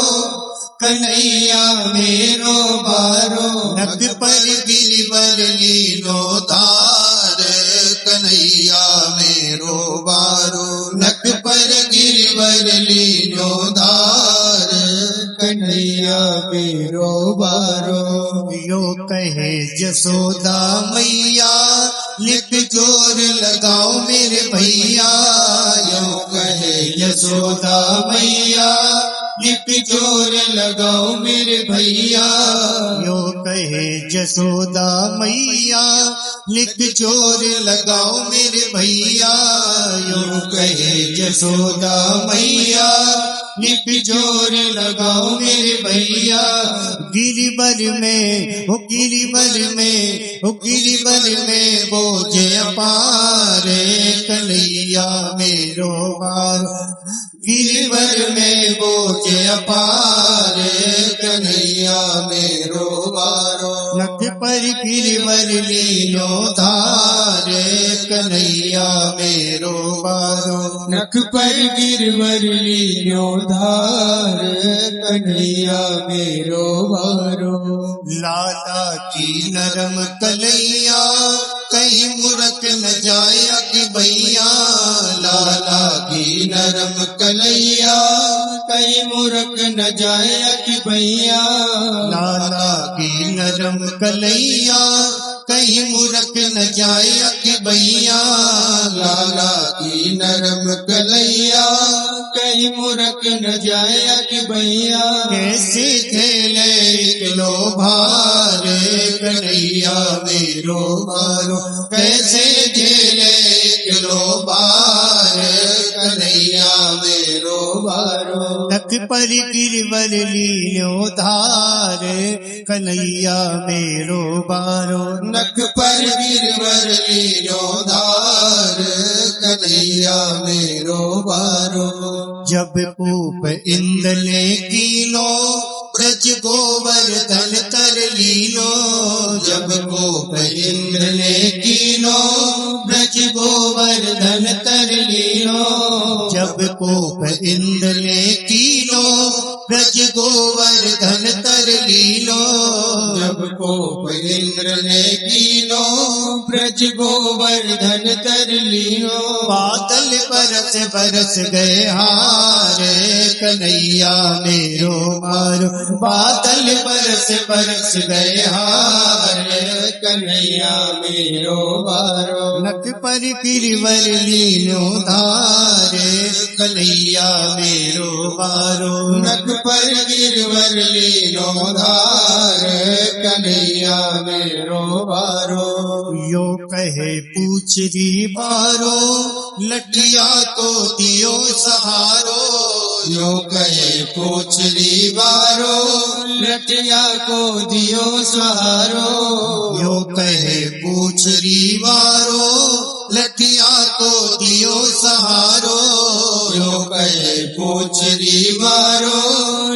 कन्हैया मेरो बारो। नख पर गिरिवर लीलो धार, कन्हैया मेरो बारो। नख पर गिरिवर लीलो धार, कन्हैया मेरो बारो। यो कहे जसोदा मैया, लिप जोर लगाओ मेरे भैया। यो कहे यशोदा मैया, लिप जोर लगाओ मेरे भैया। यो कहे जसोदा मैया, लिप जोर लगाओ मेरे भैया। यो कहे जसोदा मैया, लिप जोर लगाओ मेरे भैया। गिरिवर में हो, गिरिवर में हो, गिरिवर में बोझ अपार, कन्हैया मेरो बारो। गिरिवर में बोझ अपार, कन्हैया मेरो बारो। नख पर गिरिवर लीलो धार, कन्हैया मेरो बारो। नख पर गिरिवर लीलो धार, कन्हैया मेरो बारो। लाला की नरम कलैया, कहीं मुरक न जाए कि भैया। लाला की नरम कलैया, कहीं मुरक न जाए कि भैया। लाला की नरम कलैया, कहीं मुरक न जाए कि भैया। लाला की नरम कलैया, कहीं मुरक न जाए कि भैया। कैसे खेले किलो भार, कन्हैया मेरो बारो। कैसे झेले किलो भार, कन्हैया मेरो बारो। नख पर गिरिवर लीलो धार, कन्हैया मेरो बारो। नख पर गिरिवर लीलो धार, कन्हैया मेरो बारो। जब पूप इंद्र ने कीनो ब्रज गोवर्धन तर लीनो। जब गोप इंद्र ने कीनो ब्रज गोवर्धन तर लीनो। जब गोप इंद्र ने कीनो ब्रज गोवर्धन तर लीनो। जब गोप इंद्र ने कीनो ब्रज गोवर्धन तर लीनो। बादल बरस बरस गए हारे कन्हैया मेरो बारो। बादल बरस बरस गए हारे कन्हैया मेरो बारो। नख पर गिरवर लीनो धारे कन्हैया मेरो बारो। नख पर गिरवर लीनो धारे कन्हैया मेरो बारो। यो कहे पूछरी बारो लठिया को दियो सहारो। यो कहे पूछरी बारो लठिया को दियो सहारो। यो कहे पूछरी बारो लठिया को दियो सहारो। यो कहे पूछरी बारो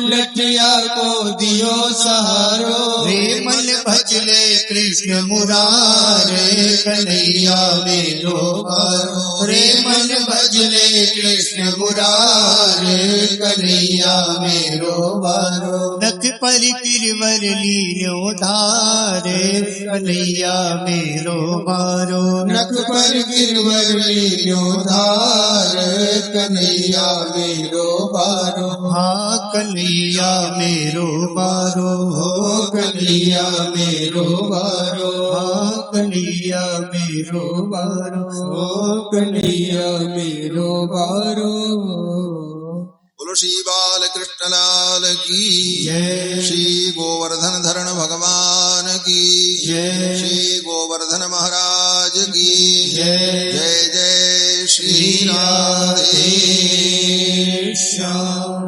लठिया को दियो सहारो। रे मन भजले कृष्ण मुरारे कन्हैया मेरो बारो। रे मन भजले कृष्ण मुरारे कन्हैया मेरो बारो। नख पर गिरवर लीनो धारे कन्हैया मेरो बारो। नख पर गिरवर लीनो धारे कन्हैया मेरो बारो। हाँ कन्हैया मेरो बारो। कन्हैया मेरो बारो। हाँ कन्हैया मेरो बारो। कन्हैया मेरो बारो।
बोलो श्री बाल कृष्ण लाल की
जय।
श्री गोवर्धन धरण भगवान की
जय।
श्री गोवर्धन महाराज की
जय।
जय जय श्री राधे
श्याम।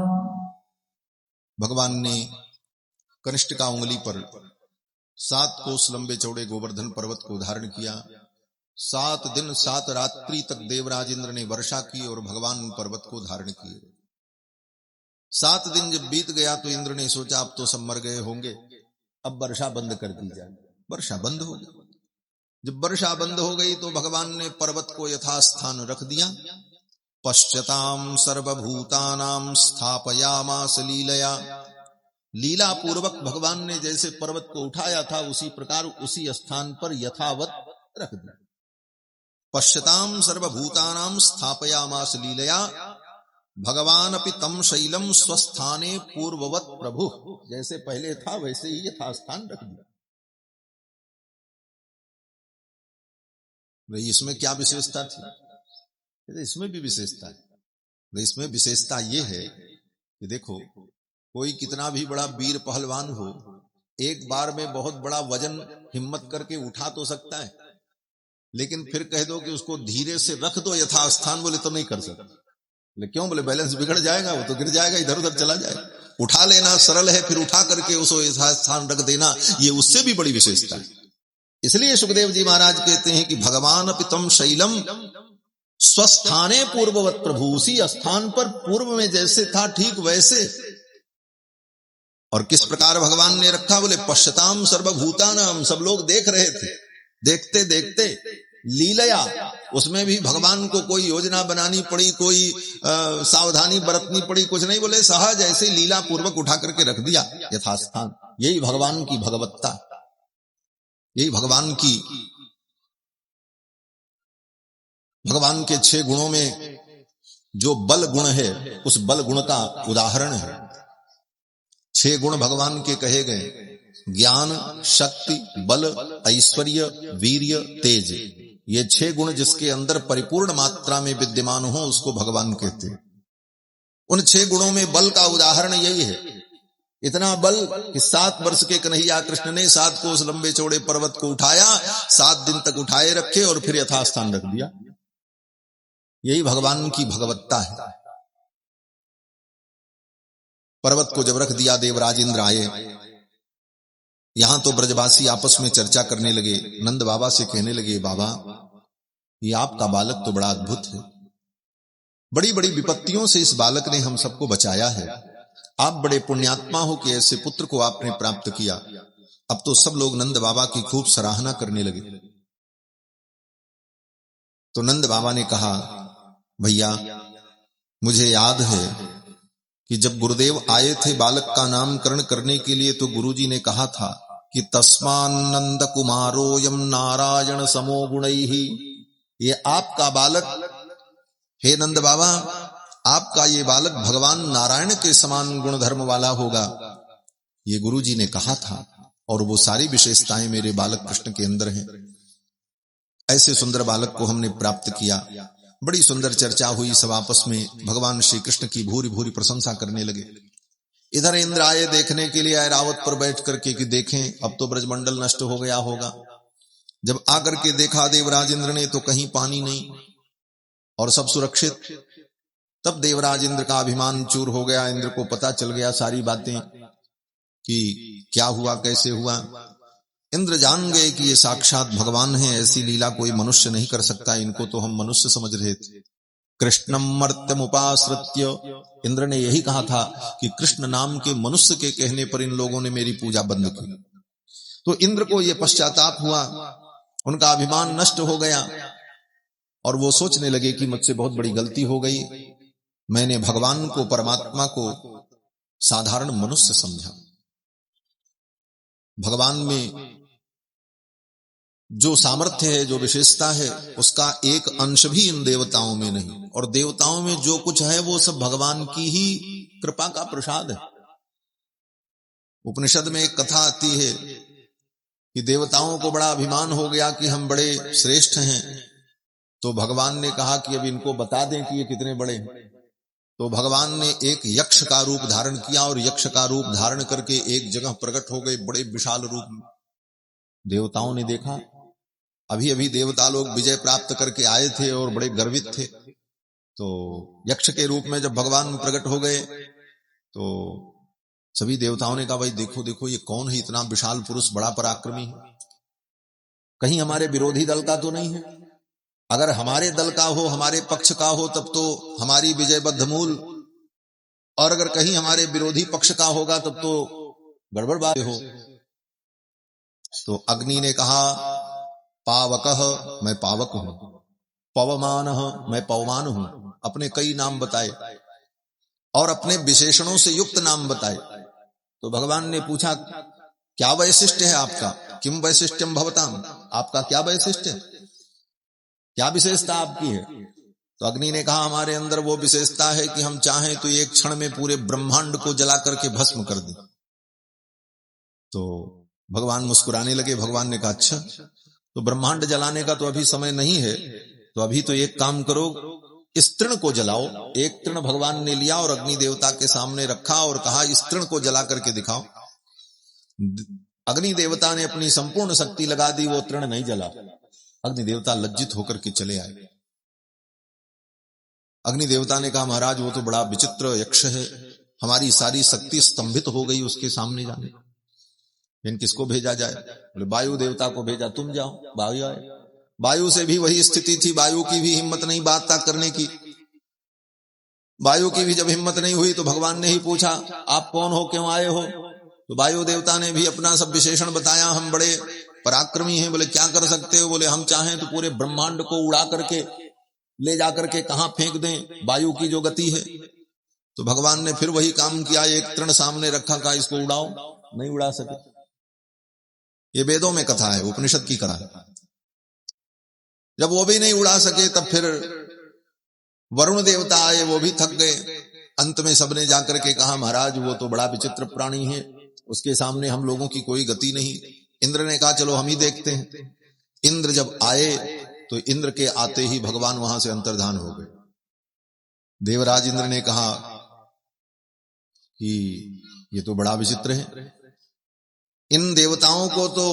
भगवान ने कनिष्ठ का उंगली पर 7 कोस लंबे चौड़े गोवर्धन पर्वत को धारण किया। 7 दिन 7 रात्रि तक देवराज इंद्र ने वर्षा की और भगवान पर्वत को धारण किए। 7 दिन जब बीत गया तो इंद्र ने सोचा अब तो सब मर गए होंगे, अब वर्षा बंद कर दी जाए। वर्षा बंद हो गई। जब वर्षा बंद हो गई तो भगवान ने पर्वत को यथास्थान रख दिया। पश्चाताम सर्वभूतानां स्थापयामास लीलया। लीला पूर्वक भगवान ने जैसे पर्वत को उठाया था उसी प्रकार उसी स्थान पर यथावत रख दिया। पश्चाताम सर्वभूतानां स्थापयामास लीलया। भगवान अपि तम शैलम स्वस्थाने पूर्ववत प्रभु। जैसे पहले था वैसे ही यथास्थान रख दिया। इसमें क्या विशेषता थी? इसमें भी विशेषता है। इसमें विशेषता ये है कि देखो कोई कितना भी बड़ा वीर पहलवान हो, एक बार में बहुत बड़ा वजन हिम्मत करके उठा तो सकता है, लेकिन फिर कह दो कि उसको धीरे से रख दो यथास्थान, बोले तो नहीं कर सकता। बोले क्यों? बोले बैलेंस बिगड़ जाएगा, वो तो गिर जाएगा, इधर उधर चला जाएगा। उठा लेना सरल है, फिर उठा करके उसको यथास्थान रख देना ये उससे भी बड़ी विशेषता है। इसलिए सुखदेव जी महाराज कहते हैं कि भगवान अपि तम शैलम स्वस्थाने पूर्ववत प्रभु। उसी स्थान पर पूर्व में जैसे था ठीक वैसे। और किस प्रकार भगवान ने रखा? बोले पश्चाताम सर्वभूतानाम। सब लोग देख रहे थे। देखते देखते लीलया, उसमें भी भगवान को कोई योजना बनानी पड़ी, कोई सावधानी बरतनी पड़ी, कुछ नहीं। बोले सहज ऐसे लीला पूर्वक उठा करके रख दिया यथास्थान। यही भगवान की भगवत्ता, यही भगवान की, भगवान के 6 गुणों में जो बल गुण है उस बल गुण का उदाहरण है। 6 गुण भगवान के कहे गए, ज्ञान, शक्ति, बल, ऐश्वर्य, वीर्य, तेज। ये 6 गुण जिसके अंदर परिपूर्ण मात्रा में विद्यमान हो उसको भगवान कहते हैं। उन 6 गुणों में बल का उदाहरण यही है। इतना बल कि 7 वर्ष के कन्हैया कृष्ण ने 7 कोस लंबे चौड़े पर्वत को उठाया, 7 दिन तक उठाए रखे और फिर यथास्थान रख दिया। यही भगवान की भगवत्ता है। पर्वत को जब रख दिया, देवराज इंद्र आए। यहां तो ब्रजवासी आपस में चर्चा करने लगे। नंद बाबा से कहने लगे, बाबा ये आपका बालक तो बड़ा अद्भुत है, बड़ी बड़ी विपत्तियों से इस बालक ने हम सबको बचाया है। आप बड़े पुण्यात्मा हो कि ऐसे पुत्र को आपने प्राप्त किया। अब तो सब लोग नंद बाबा की खूब सराहना करने लगे। तो नंद बाबा ने कहा, भैया मुझे याद है कि जब गुरुदेव आए थे बालक का नामकरण करने के लिए, तो गुरुजी ने कहा था कि तस्मान नंद कुमारोयम नारायण समो गुणैहि, ये आपका बालक, हे नंद बाबा आपका ये बालक भगवान नारायण के समान गुण धर्म वाला होगा, ये गुरुजी ने कहा था, और वो सारी विशेषताएं मेरे बालक कृष्ण के अंदर हैं। ऐसे सुंदर बालक को हमने प्राप्त किया। बड़ी सुंदर चर्चा हुई, सब आपस में भगवान श्री कृष्ण की भूरी भूरी प्रशंसा करने लगे। इधर इंद्र आए देखने के लिए, ऐरावत पर बैठ करके कि देखें अब तो ब्रजमंडल नष्ट हो गया होगा। जब आकर के देखा देवराज इंद्र ने तो कहीं पानी नहीं और सब सुरक्षित। तब देवराज इंद्र का अभिमान चूर हो गया। इंद्र को पता चल गया सारी बातें कि क्या हुआ कैसे हुआ। इंद्र जान गए कि ये साक्षात भगवान हैं, ऐसी लीला कोई मनुष्य नहीं कर सकता, इनको तो हम मनुष्य समझ रहे थे। कृष्णम मर्त्यम उपाश्रित्य, इंद्र ने यही कहा था कि कृष्ण नाम के मनुष्य के कहने पर इन लोगों ने मेरी पूजा बंद की। तो इंद्र को ये पश्चाताप हुआ, उनका अभिमान नष्ट हो गया और वो सोचने लगे कि मुझसे बहुत बड़ी गलती हो गई, मैंने भगवान को, परमात्मा को साधारण मनुष्य समझा। भगवान में जो सामर्थ्य है, जो विशेषता है, उसका एक अंश भी इन देवताओं में नहीं, और देवताओं में जो कुछ है वो सब भगवान की ही कृपा का प्रसाद है। उपनिषद में एक कथा आती है कि देवताओं को बड़ा अभिमान हो गया कि हम बड़े श्रेष्ठ हैं, तो भगवान ने कहा कि अब इनको बता दें कि ये कितने बड़े हैं। तो भगवान ने एक यक्ष का रूप धारण किया और यक्ष का रूप धारण करके एक जगह प्रकट हो गए, बड़े विशाल रूप में। देवताओं ने देखा, अभी अभी देवता लोग विजय प्राप्त करके आए थे और बड़े गर्वित थे। तो यक्ष के रूप में जब भगवान प्रकट हो गए तो सभी देवताओं ने कहा, भाई देखो देखो ये कौन है, इतना विशाल पुरुष, बड़ा पराक्रमी है, कहीं हमारे विरोधी दल का तो नहीं है? अगर हमारे दल का हो, हमारे पक्ष का हो, तब तो हमारी विजय बद्धमूल, और अगर कहीं हमारे विरोधी पक्ष का होगा तब तो गड़बड़ बात हो। तो अग्नि ने कहा, पावकः, मैं पावक हूं, पवमानः, मैं पवमान हूं। अपने कई नाम बताए और अपने विशेषणों से युक्त नाम बताए। तो भगवान ने पूछा, क्या वैशिष्ट्य है आपका? किम वैशिष्ट्यम भवताम, आपका क्या वैशिष्ट्य है, क्या विशेषता आपकी है? तो अग्नि ने कहा, हमारे अंदर वो विशेषता है कि हम चाहें तो एक क्षण में पूरे ब्रह्मांड को जला करके भस्म कर दें। तो भगवान मुस्कुराने लगे। भगवान ने कहा, अच्छा, तो ब्रह्मांड जलाने का तो अभी समय नहीं है, तो अभी तो एक काम करो, इस तृण को जलाओ। एक तृण भगवान ने लिया और अग्नि देवता के सामने रखा और कहा, इस तृण को जला करके दिखाओ। अग्नि देवता ने अपनी संपूर्ण शक्ति लगा दी, वो तृण नहीं जला। अग्नि देवता लज्जित होकर के चले आए। अग्नि देवता ने कहा, महाराज वो तो बड़ा विचित्र यक्ष है, हमारी सारी शक्ति स्तंभित हो गई उसके सामने जाने। इन किसको भेजा जाए? बोले वायु देवता को भेजा, तुम जाओ। वायु आए। वायु से भी वही स्थिति थी, वायु की भी हिम्मत नहीं बात करने की। वायु की भी जब हिम्मत नहीं हुई तो भगवान ने ही पूछा, आप कौन हो, क्यों आए हो? तो वायु देवता ने भी अपना सब विशेषण बताया, हम बड़े पराक्रमी हैं। बोले क्या कर सकते हो? बोले हम चाहें तो पूरे ब्रह्मांड को उड़ा करके ले जाकर के कहां फेंक दें, वायु की जो गति है। तो भगवान ने फिर वही काम किया, एक तृण सामने रखा, कहा इसको उड़ाओ, नहीं उड़ा सके। ये वेदों में कथा है, उपनिषद की कथा। जब वो भी नहीं उड़ा सके तब फिर वरुण देवता आए, वो भी थक गए। अंत में सबने जाकर के कहा, महाराज वो तो बड़ा विचित्र प्राणी है, उसके सामने हम लोगों की कोई गति नहीं। इंद्र ने कहा, चलो हम ही देखते हैं। इंद्र जब आए तो इंद्र के आते ही भगवान वहां से अंतर्धान हो गए। देवराज इंद्र ने कहा कि ये तो बड़ा विचित्र है, इन देवताओं को तो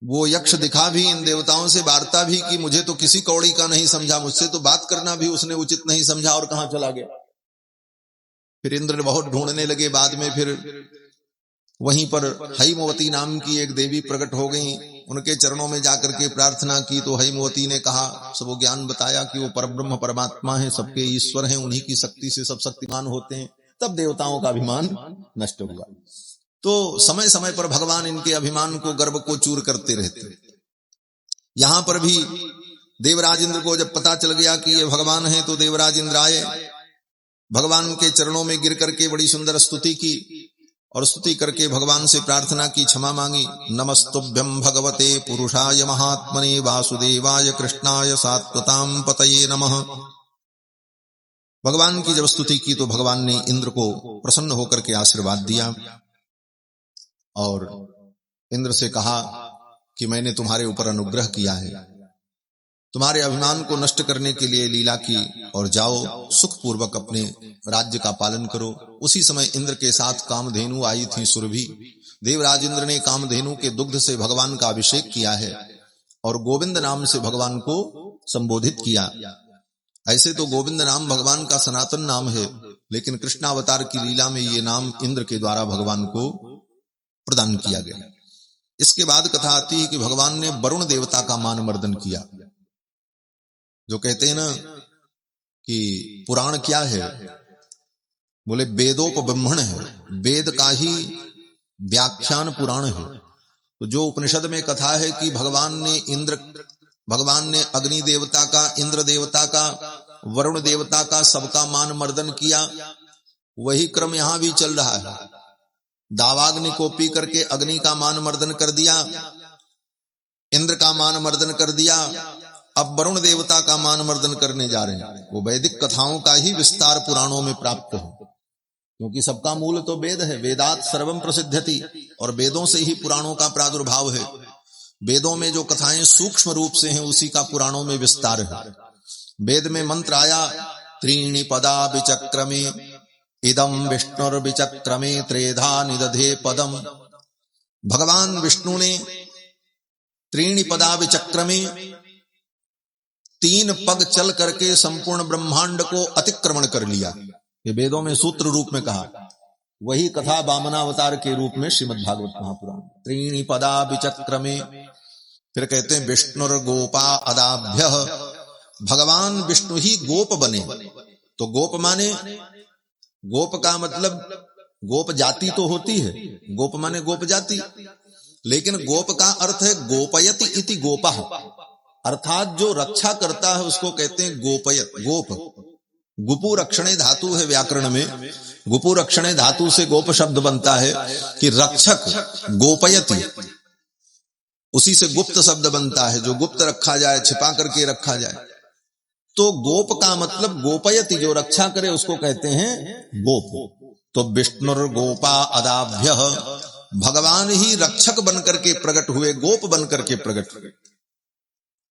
वो यक्ष दिखा भी, इन देवताओं से वार्ता भी कि मुझे तो किसी कौड़ी का नहीं समझा, मुझसे तो बात करना भी उसने उचित नहीं समझा, और कहां चला गया। फिर इंद्र बहुत ढूंढने लगे। बाद में फिर वहीं पर हैमवती नाम की एक देवी प्रकट हो गई, उनके चरणों में जाकर के प्रार्थना की तो हैमवती ने कहा, सब ज्ञान बताया कि वो परब्रह्म परमात्मा है, सबके ईश्वर हैं, उन्हीं की शक्ति से सब शक्तिमान होते हैं। तब देवताओं का अभिमान नष्ट हुआ। तो समय समय पर भगवान इनके अभिमान को, गर्व को चूर करते रहते। यहां पर भी देवराज इंद्र को जब पता चल गया कि ये भगवान है तो देवराज इंद्र आए, भगवान के चरणों में गिर करके बड़ी सुंदर स्तुति की और स्तुति करके भगवान से प्रार्थना की, क्षमा मांगी। नमस्तुभ्यं भगवते पुरुषाय महात्मने वासुदेवाय कृष्णाय सात्वतां पतये नमः। भगवान की जब स्तुति की तो भगवान ने इंद्र को प्रसन्न होकर के आशीर्वाद दिया और इंद्र से कहा कि मैंने तुम्हारे ऊपर अनुग्रह किया है, तुम्हारे अभिमान को नष्ट करने के लिए लीला की और जाओ सुखपूर्वक अपने राज्य का पालन करो। उसी समय इंद्र के साथ कामधेनु आई थी सुरभि। देवराज इंद्र ने कामधेनु के दुग्ध से भगवान का अभिषेक किया है और गोविंद नाम से भगवान को संबोधित किया। ऐसे तो गोविंद नाम भगवान का सनातन नाम है, लेकिन कृष्णावतार की लीला में ये नाम इंद्र के द्वारा भगवान को प्रदान किया गया। इसके बाद कथा आती है कि भगवान ने वरुण देवता का मान मर्दन किया। जो कहते हैं ना कि पुराण क्या है, बोले वेदोपब्रह्मण है, वेद का ही व्याख्यान पुराण है। तो जो उपनिषद में कथा है कि भगवान ने अग्नि देवता का, इंद्र देवता का, वरुण देवता का सबका मान मर्दन किया, वही क्रम यहां भी चल रहा है। दावाग्नि को पी करके अग्नि का मान मर्दन कर दिया, इंद्र का मान मर्दन कर दिया, अब वरुण देवता का मान मर्दन करने जा रहे हैं। वो वैदिक कथाओं का ही विस्तार पुराणों में प्राप्त है, क्योंकि सबका मूल तो वेद है। वेदात सर्वम प्रसिद्ध्यति, और वेदों से ही पुराणों का प्रादुर्भाव है। वेदों में जो कथाएं सूक्ष्म रूप से हैं उसी का पुराणों में विस्तार है। वेद में मंत्र आया, त्रीणि पदा विचक्रमे इदम विष्णुर विचक्रमे त्रेधा निदधे पदम। भगवान विष्णु ने त्रीणि पदा विचक्रमे, 3 पग चल करके संपूर्ण ब्रह्मांड को अतिक्रमण कर लिया। ये वेदों में सूत्र रूप में कहा। वही कथा वामनावतार के रूप में श्रीमद् भागवत महापुराण। त्रीणि पदा विचक्रमे, फिर कहते हैं विष्णुर गोपा अदाभ्य। भगवान विष्णु ही गोप बने। तो गोप माने, गोप का मतलब गोप जाति तो होती है, गोप माने गोप जाति, लेकिन गोप का अर्थ है गोपयति इति गोपः, अर्थात जो रक्षा करता है उसको कहते हैं गोपयत, गोप। गुपु रक्षणे धातु है व्याकरण में, गुपु रक्षणे धातु से गोप शब्द बनता है कि रक्षक, गोपयति, उसी से गुप्त शब्द बनता है, जो गुप्त रखा जाए, छिपा करके रखा जाए। तो गोप का मतलब गोपयति, जो रक्षा करे उसको कहते हैं गोप। तो विष्णुर गोपा अदाभ्य, भगवान ही रक्षक बनकर के प्रकट हुए, गोप बनकर के प्रकट हुए।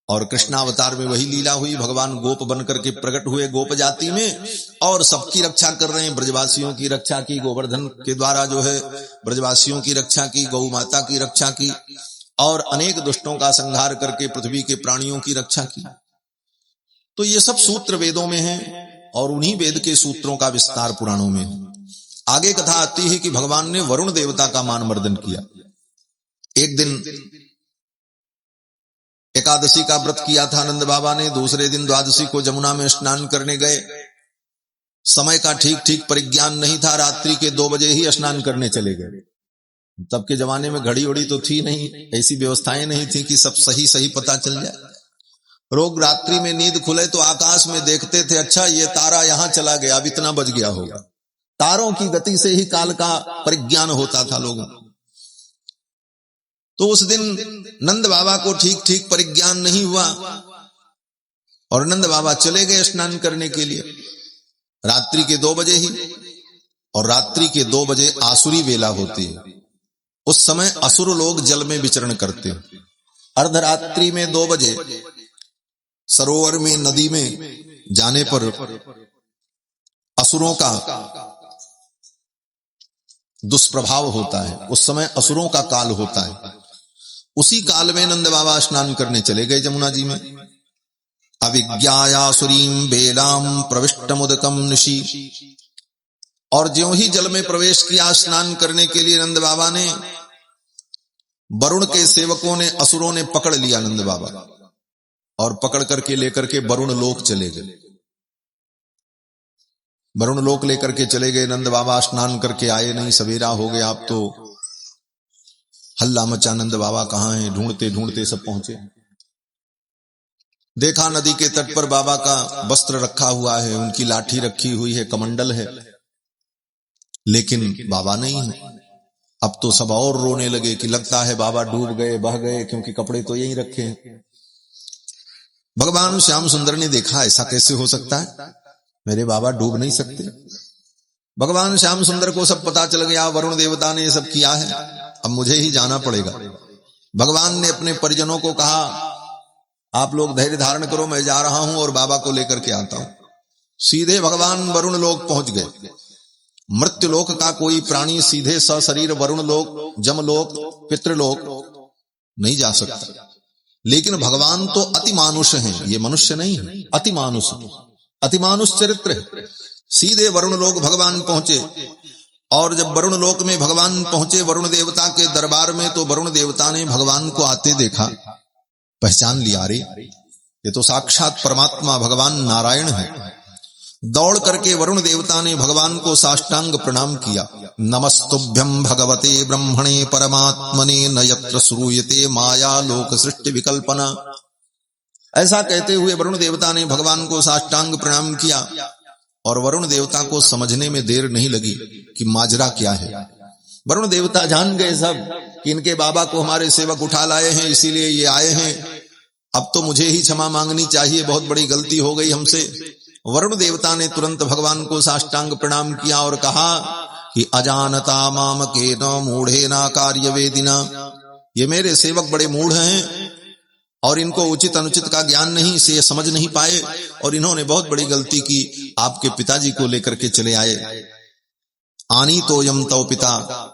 और कृष्णावतार में वही लीला हुई, भगवान गोप बनकर के प्रकट हुए गोप जाति में, और सबकी रक्षा कर रहे हैं। ब्रजवासियों की रक्षा की, गोवर्धन के द्वारा जो है ब्रजवासियों की रक्षा की, गौ माता की रक्षा की, और अनेक दुष्टों का संहार करके पृथ्वी के प्राणियों की रक्षा की। तो ये सब सूत्र वेदों में हैं, और उन्हीं वेद के सूत्रों का विस्तार पुराणों में है। आगे कथा आती है कि भगवान ने वरुण देवता का मान मर्दन किया। एक दिन एकादशी का व्रत किया था नंद बाबा ने, दूसरे दिन द्वादशी को जमुना में स्नान करने गए। समय का ठीक ठीक परिज्ञान नहीं था, रात्रि के 2 बजे ही स्नान करने चले गए। तब के जमाने में घड़ी उड़ी तो थी नहीं, ऐसी व्यवस्थाएं नहीं थी कि सब सही सही पता चल जाए। लोग रात्रि में नींद खुले तो आकाश में देखते थे, अच्छा ये तारा यहां चला गया, अब इतना बज गया होगा। तारों की गति से ही काल का परिज्ञान होता था लोगों को। तो उस दिन नंद बाबा को ठीक ठीक परिज्ञान नहीं हुआ, और नंद बाबा चले गए स्नान करने के लिए रात्रि के 2 बजे ही। और रात्रि के 2 बजे आसुरी वेला होती है, उस समय असुर लोग जल में विचरण करते हैं। अर्धरात्रि में 2 बजे सरोवर में, नदी में जाने पर असुरों का दुष्प्रभाव होता है, उस समय असुरों का काल होता है। उसी काल में नंद बाबा स्नान करने चले गए जमुना जी में। अविज्ञायासुरीं बेलां प्रविष्टमुदकं निशि, और ज्यों ही जल में प्रवेश किया स्नान करने के लिए नंद बाबा ने, वरुण के सेवकों ने, असुरों ने पकड़ लिया नंद बाबा और पकड़ करके लेकर के वरुण लोक चले गए। वरुण लोक लेकर के चले गए। नंद बाबा स्नान करके आए नहीं, सवेरा हो गया। अब तो हल्ला मचा, नंद बाबा कहाँ हैं? ढूंढते ढूंढते सब पहुंचे। देखा नदी के तट पर बाबा का वस्त्र रखा हुआ है, उनकी लाठी रखी हुई है, कमंडल है, लेकिन बाबा नहीं है। अब तो सब और रोने लगे कि लगता है बाबा डूब गए, बह गए, क्योंकि कपड़े तो यहीं रखे हैं। भगवान श्याम सुंदर ने देखा ऐसा कैसे हो सकता है, मेरे बाबा डूब नहीं सकते। भगवान श्याम सुंदर को सब पता चल गया, वरुण देवता ने सब किया है, अब मुझे ही जाना पड़ेगा। भगवान ने अपने परिजनों को कहा, आप लोग धैर्य धारण करो, मैं जा रहा हूं और बाबा को लेकर के आता हूं। सीधे भगवान वरुण लोक पहुंच गए। मृत्युलोक का कोई प्राणी सीधे सशरीर वरुण लोक, जमलोक, पितृलोक नहीं जा सकता, लेकिन भगवान तो अतिमानुष हैं, ये मनुष्य नहीं है, अतिमानुष चरित्र है। सीधे वरुण लोक भगवान पहुंचे, और जब वरुण लोक में भगवान पहुंचे वरुण देवता के दरबार में, तो वरुण देवता ने भगवान को आते देखा, पहचान लिया, अरे ये तो साक्षात परमात्मा भगवान नारायण है। दौड़ करके वरुण देवता ने भगवान को साष्टांग प्रणाम किया। नमस्तुभ्यं भगवते ब्रह्मणे परमात्मने न यत्र श्रूयते माया लोक सृष्टि विकल्पना। ऐसा कहते हुए वरुण देवता ने भगवान को साष्टांग प्रणाम किया, और वरुण देवता को समझने में देर नहीं लगी कि माजरा क्या है। वरुण देवता जान गए सब कि इनके बाबा को हमारे सेवक उठा लाए हैं, इसीलिए ये आए हैं, अब तो मुझे ही क्षमा मांगनी चाहिए, बहुत बड़ी गलती हो गई हमसे। वरुण देवता ने तुरंत भगवान को साष्टांग प्रणाम किया और कहा कि अजानता माम के न मूढ़े ना कार्य वेदिना, ये मेरे सेवक बड़े मूढ़ हैं और इनको उचित अनुचित का ज्ञान नहीं, से ये समझ नहीं पाए, और इन्होंने बहुत बड़ी गलती की, आपके पिताजी को लेकर के चले आए। आनी तो यम तव पिता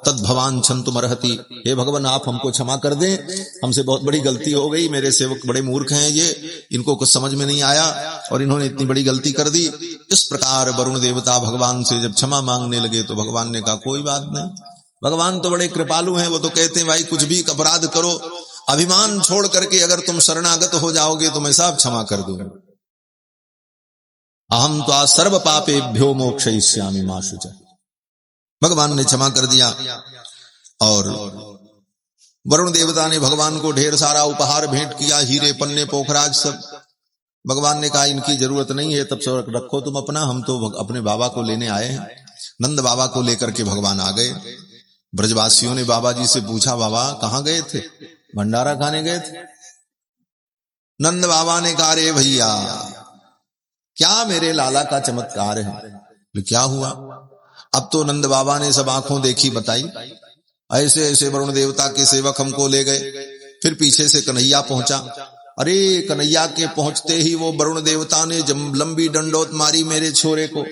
तद भवान छंतुमर्हति। हे भगवान, आप हमको क्षमा कर दें, हमसे बहुत बड़ी गलती हो गई, मेरे सेवक बड़े मूर्ख हैं, ये इनको कुछ समझ में नहीं आया और इन्होंने इतनी बड़ी गलती कर दी। इस प्रकार वरुण देवता भगवान से जब क्षमा मांगने लगे तो भगवान ने कहा कोई बात नहीं, भगवान तो बड़े कृपालु हैं, वो तो कहते हैं भाई कुछ भी अपराध करो, अभिमान छोड़ करके अगर तुम शरणागत हो जाओगे तो मैं सब क्षमा कर दूंगा। अहम त्वा सर्व पापेभ्यो मोक्षयिष्यामि मा शुचः। भगवान ने क्षमा कर दिया, और वरुण देवता ने भगवान को ढेर सारा उपहार भेंट किया, हीरे पन्ने पोखराज सब। भगवान ने कहा इनकी जरूरत नहीं है, तब से रखो तुम अपना, हम तो अपने बाबा को लेने आए हैं। नंद बाबा को लेकर के भगवान आ गए। ब्रजवासियों ने बाबा जी से पूछा, बाबा कहाँ गए थे? भंडारा खाने गए थे। नंद बाबा ने कहा, रे भैया क्या मेरे लाला का चमत्कार है। क्या हुआ? अब तो नंद बाबा ने सब आंखों देखी बताई, ऐसे ऐसे वरुण देवता के सेवक हमको ले गए। फिर पीछे से कन्हैया पहुंचा। अरे कन्हैया के पहुंचते ही वो वरुण देवता ने लंबी डंडोत मारी मेरे छोरे को।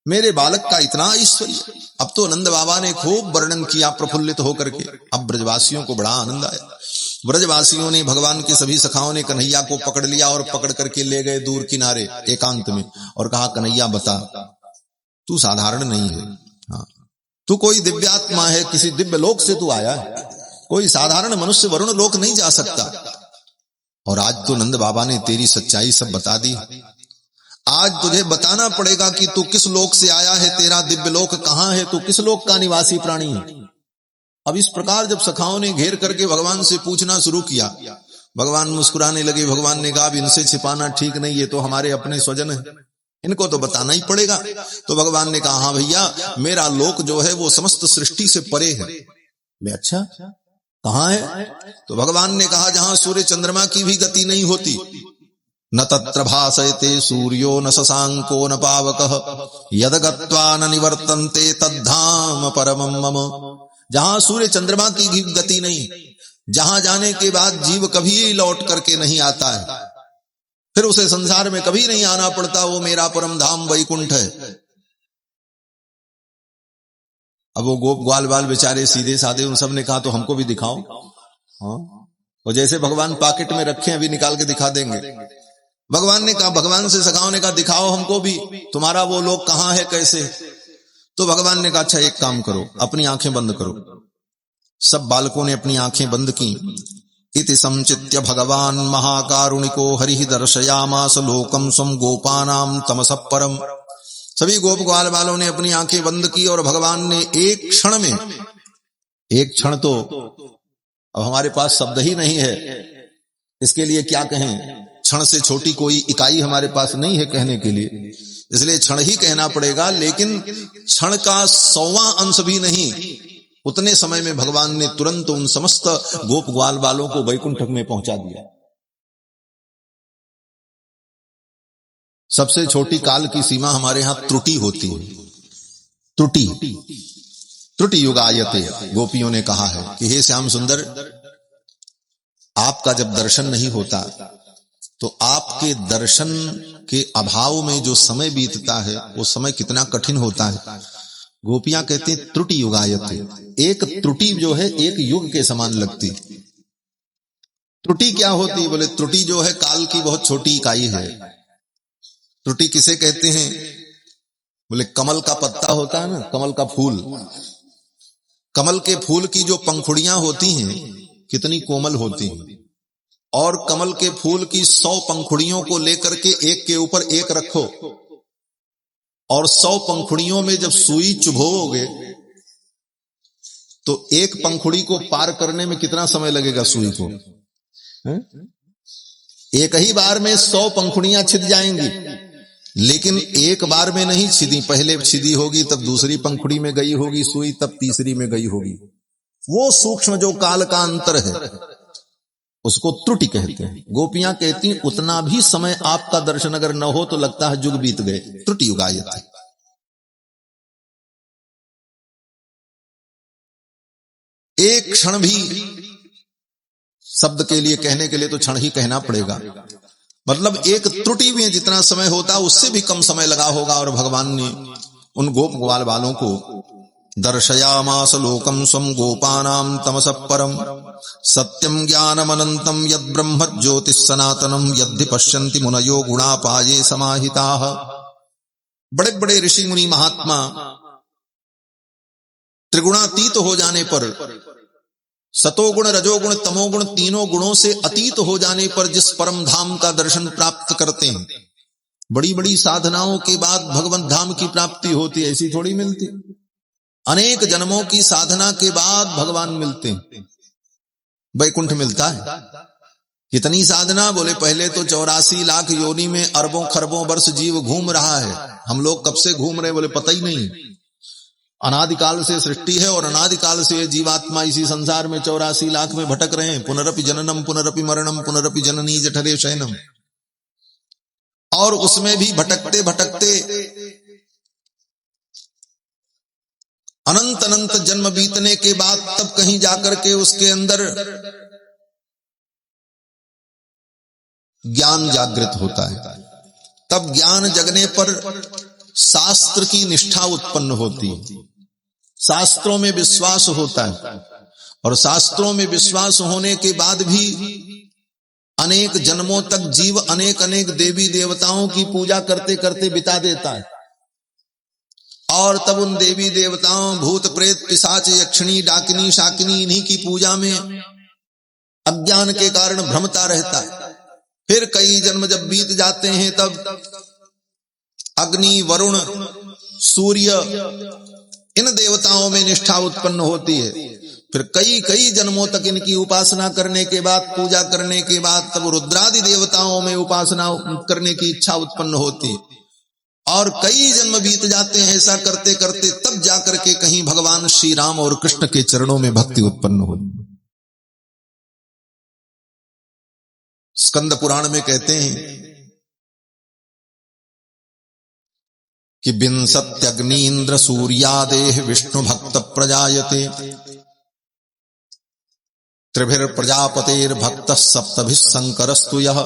मेरे बालक का इतना ऐश्वर्य। अब तो नंद बाबा ने खूब वर्णन किया प्रफुल्लित होकर के। अब ब्रजवासियों को बड़ा आनंद आया। ब्रजवासियों ने, भगवान के सभी सखाओं ने कन्हैया को पकड़ लिया और पकड़ करके ले गए दूर किनारे एकांत में, और कहा कन्हैया बता, तू साधारण नहीं है, हाँ तू कोई दिव्यात्मा है, किसी दिव्य लोक से तू आया है, कोई साधारण मनुष्य वरुण लोक नहीं जा सकता। और आज तो नंद बाबा ने तेरी सच्चाई सब बता दी। आज तुझे बताना पड़ेगा कि तू किस लोक से आया है, तेरा दिव्य लोक कहाँ है, तू किस लोक का निवासी प्राणी है। अब इस प्रकार जब सखाओं ने घेर करके भगवान से पूछना शुरू किया, भगवान मुस्कुराने लगे। भगवान ने कहा इनसे छिपाना ठीक नहीं, ये तो हमारे अपने स्वजन है, इनको तो बताना ही पड़ेगा। तो भगवान ने कहा, हाँ भैया मेरा लोक जो है वो समस्त सृष्टि से परे है। मैं अच्छा कहाँ है? तो भगवान ने कहा जहां सूर्य चंद्रमा की भी गति नहीं होती। न तत्र भासयते सूर्यो न शशांको न पावकः यद गत्वा न निवर्तन्ते तद्धाम परमं मम। जहां सूर्य चंद्रमा की भी गति नहीं, जहां जाने के बाद जीव कभी लौट करके नहीं आता है, फिर उसे संसार में कभी नहीं आना पड़ता, वो मेरा परम धाम वैकुंठ है। अब वो गोप ग्वाल बाल बेचारे सीधे साधे, उन सब ने कहा तो हमको भी दिखाओ। हाँ, और जैसे भगवान पॉकेट में रखे अभी निकाल के दिखा देंगे। भगवान ने कहा, भगवान से सखाओं ने कहा दिखाओ हमको भी, तुम्हारा वो लोग कहाँ है कैसे। तो भगवान ने कहा अच्छा एक काम करो, अपनी आंखें बंद करो, सब बालकों ने अपनी आंखें बंद की। इति संचित्य भगवान महाकारुणिको हरिः दर्शयामास लोकम स्वम गोपानाम तमसः परम। सभी गोप ग्वाल वालों ने अपनी आंखें बंद की और भगवान ने एक क्षण में, एक क्षण तो अब हमारे पास शब्द ही नहीं है, इसके लिए क्या कहें, क्षण से छोटी कोई इकाई हमारे पास नहीं है कहने के लिए, इसलिए क्षण ही कहना पड़ेगा। लेकिन क्षण का 100वां अंश भी नहीं, उतने समय में भगवान ने तुरंत उन समस्त गोप ग्वाल वालों को वैकुंठ में पहुंचा दिया। सबसे छोटी काल की सीमा हमारे यहां त्रुटि होती है। त्रुटि युगायते, गोपियों ने कहा है कि हे श्याम सुंदर, आपका जब दर्शन नहीं होता तो आपके दर्शन के अभाव में जो समय बीतता है वो समय कितना कठिन होता है। गोपियां कहते हैं त्रुटि युगायते, एक त्रुटि जो है एक युग के समान लगती। त्रुटि क्या होती है? बोले त्रुटि जो है काल की बहुत छोटी इकाई है। त्रुटि किसे कहते हैं? बोले कमल का पत्ता होता है ना, कमल का फूल, कमल के फूल की जो पंखुड़ियां होती हैं कितनी कोमल होती हैं, और कमल के फूल की 100 पंखुड़ियों को लेकर के एक के ऊपर एक रखो और 100 पंखुड़ियों में जब सुई चुभोगे तो एक पंखुड़ी को पार करने में कितना समय लगेगा सुई को? एक ही बार में 100 पंखुड़ियां छिद जाएंगी, लेकिन एक बार में नहीं छिदी, पहले छिदी होगी तब दूसरी पंखुड़ी में गई होगी सुई, तब तीसरी में गई होगी। वो सूक्ष्म जो काल का अंतर है उसको त्रुटि कहते हैं। गोपियां कहती उतना भी समय आपका दर्शन अगर न हो तो लगता है युग बीत गए। त्रुटि युगायते। एक क्षण भी शब्द के लिए कहने के लिए तो क्षण ही कहना पड़ेगा, मतलब एक त्रुटि में जितना समय होता उससे भी कम समय लगा होगा। और भगवान ने उन गोप ग्वाल वालों को दर्शयामास लोकम स्वम गोपानाम तमसः परम सत्यम ज्ञानमनंतम यद ब्रह्म ज्योतिः सनातनम यद्धि पश्यन्ति मुनयो गुणापाये समाहिताः। बड़े बड़े ऋषि मुनि महात्मा त्रिगुणातीत हो जाने पर, सतोगुण रजोगुण तमोगुण तीनों गुणों से अतीत हो जाने पर जिस परम धाम का दर्शन प्राप्त करते हैं, बड़ी बड़ी साधनाओं के बाद भगवत धाम की प्राप्ति होती है, ऐसी थोड़ी मिलती। अनेक जन्मों की साधना के बाद भगवान मिलते हैं, वैकुंठ मिलता है। कितनी साधना? बोले पहले तो 84 लाख योनि में अरबों खरबों वर्ष जीव घूम रहा है। हम लोग कब से घूम रहे? बोले पता ही नहीं। अनादिकाल से सृष्टि है और अनादिकाल से जीवात्मा इसी संसार में 84 लाख में भटक रहे हैं। पुनरपि जननम पुनरपि मरणम पुनरपि जननी जठरे शयनम। और उसमें भी भटकते भटकते अनंत अनंत जन्म बीतने के बाद तब कहीं जाकर के उसके अंदर ज्ञान जागृत होता है। तब ज्ञान जगने पर शास्त्र की निष्ठा उत्पन्न होती है, शास्त्रों में विश्वास होता है। और शास्त्रों में विश्वास होने के बाद भी अनेक जन्मों तक जीव अनेक अनेक देवी देवताओं की पूजा करते करते बिता देता है। और तब उन देवी देवताओं, भूत प्रेत पिशाच यक्षिणी डाकिनी शाकिनी, इन्हीं की पूजा में अज्ञान के कारण भ्रमता रहता है। फिर कई जन्म जब बीत जाते हैं तब अग्नि, वरुण, सूर्य, इन देवताओं में निष्ठा उत्पन्न होती है। फिर कई कई जन्मों तक इनकी उपासना करने के बाद, पूजा करने के बाद तब रुद्रादि देवताओं में उपासना करने की इच्छा उत्पन्न होती है। और कई जन्म बीत जाते हैं ऐसा करते करते, तब जाकर के कहीं भगवान श्री राम और कृष्ण के चरणों में भक्ति उत्पन्न होती। स्कंद पुराण में कहते हैं कि विंशत्यग्नीन्द्र सूर्यादेह विष्णु भक्त प्रजायते त्रिभिर प्रजापतेर भक्त सप्तभिः शंकरस्तु यः।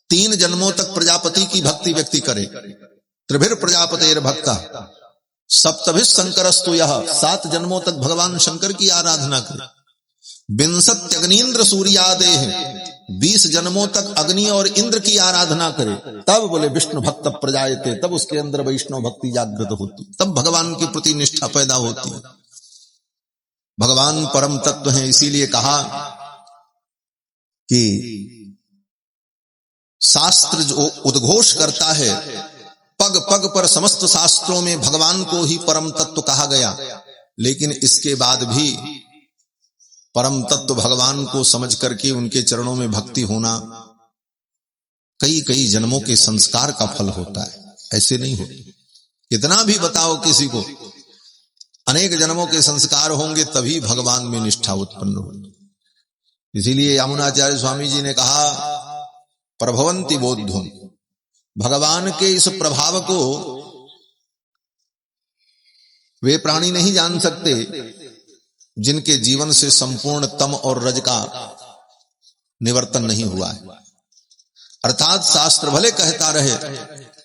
3 जन्मों तक प्रजापति की भक्ति व्यक्ति करे। त्रिभिर प्रजापतेर भक्ता सप्तभिः शंकरस्तु यः। 7 जन्मों तक भगवान शंकर की आराधना करे। विंशत्यग्नीन्द्र सूर्यादेह, 20 जन्मों तक अग्नि और इंद्र की आराधना करे। तब बोले विष्णु भक्त प्रजायते, तब उसके अंदर वैष्णव भक्ति जागृत होती, तब भगवान के प्रति निष्ठा पैदा होती है। भगवान परम तत्व हैं, इसीलिए कहा कि शास्त्र जो उद्घोष करता है, पग पग पर समस्त शास्त्रों में भगवान को ही परम तत्व कहा गया, लेकिन इसके बाद भी परम तत्व भगवान को समझ करके उनके चरणों में भक्ति होना कई कई जन्मों के संस्कार का फल होता है, ऐसे नहीं होता। कितना भी बताओ किसी को, अनेक जन्मों के संस्कार होंगे तभी भगवान में निष्ठा उत्पन्न होगी। इसीलिए यमुनाचार्य स्वामी जी ने कहा, प्रभवंति बोधुम, भगवान के इस प्रभाव को वे प्राणी नहीं जान सकते जिनके जीवन से संपूर्ण तम और रज का निवर्तन नहीं हुआ है। अर्थात शास्त्र भले कहता रहे,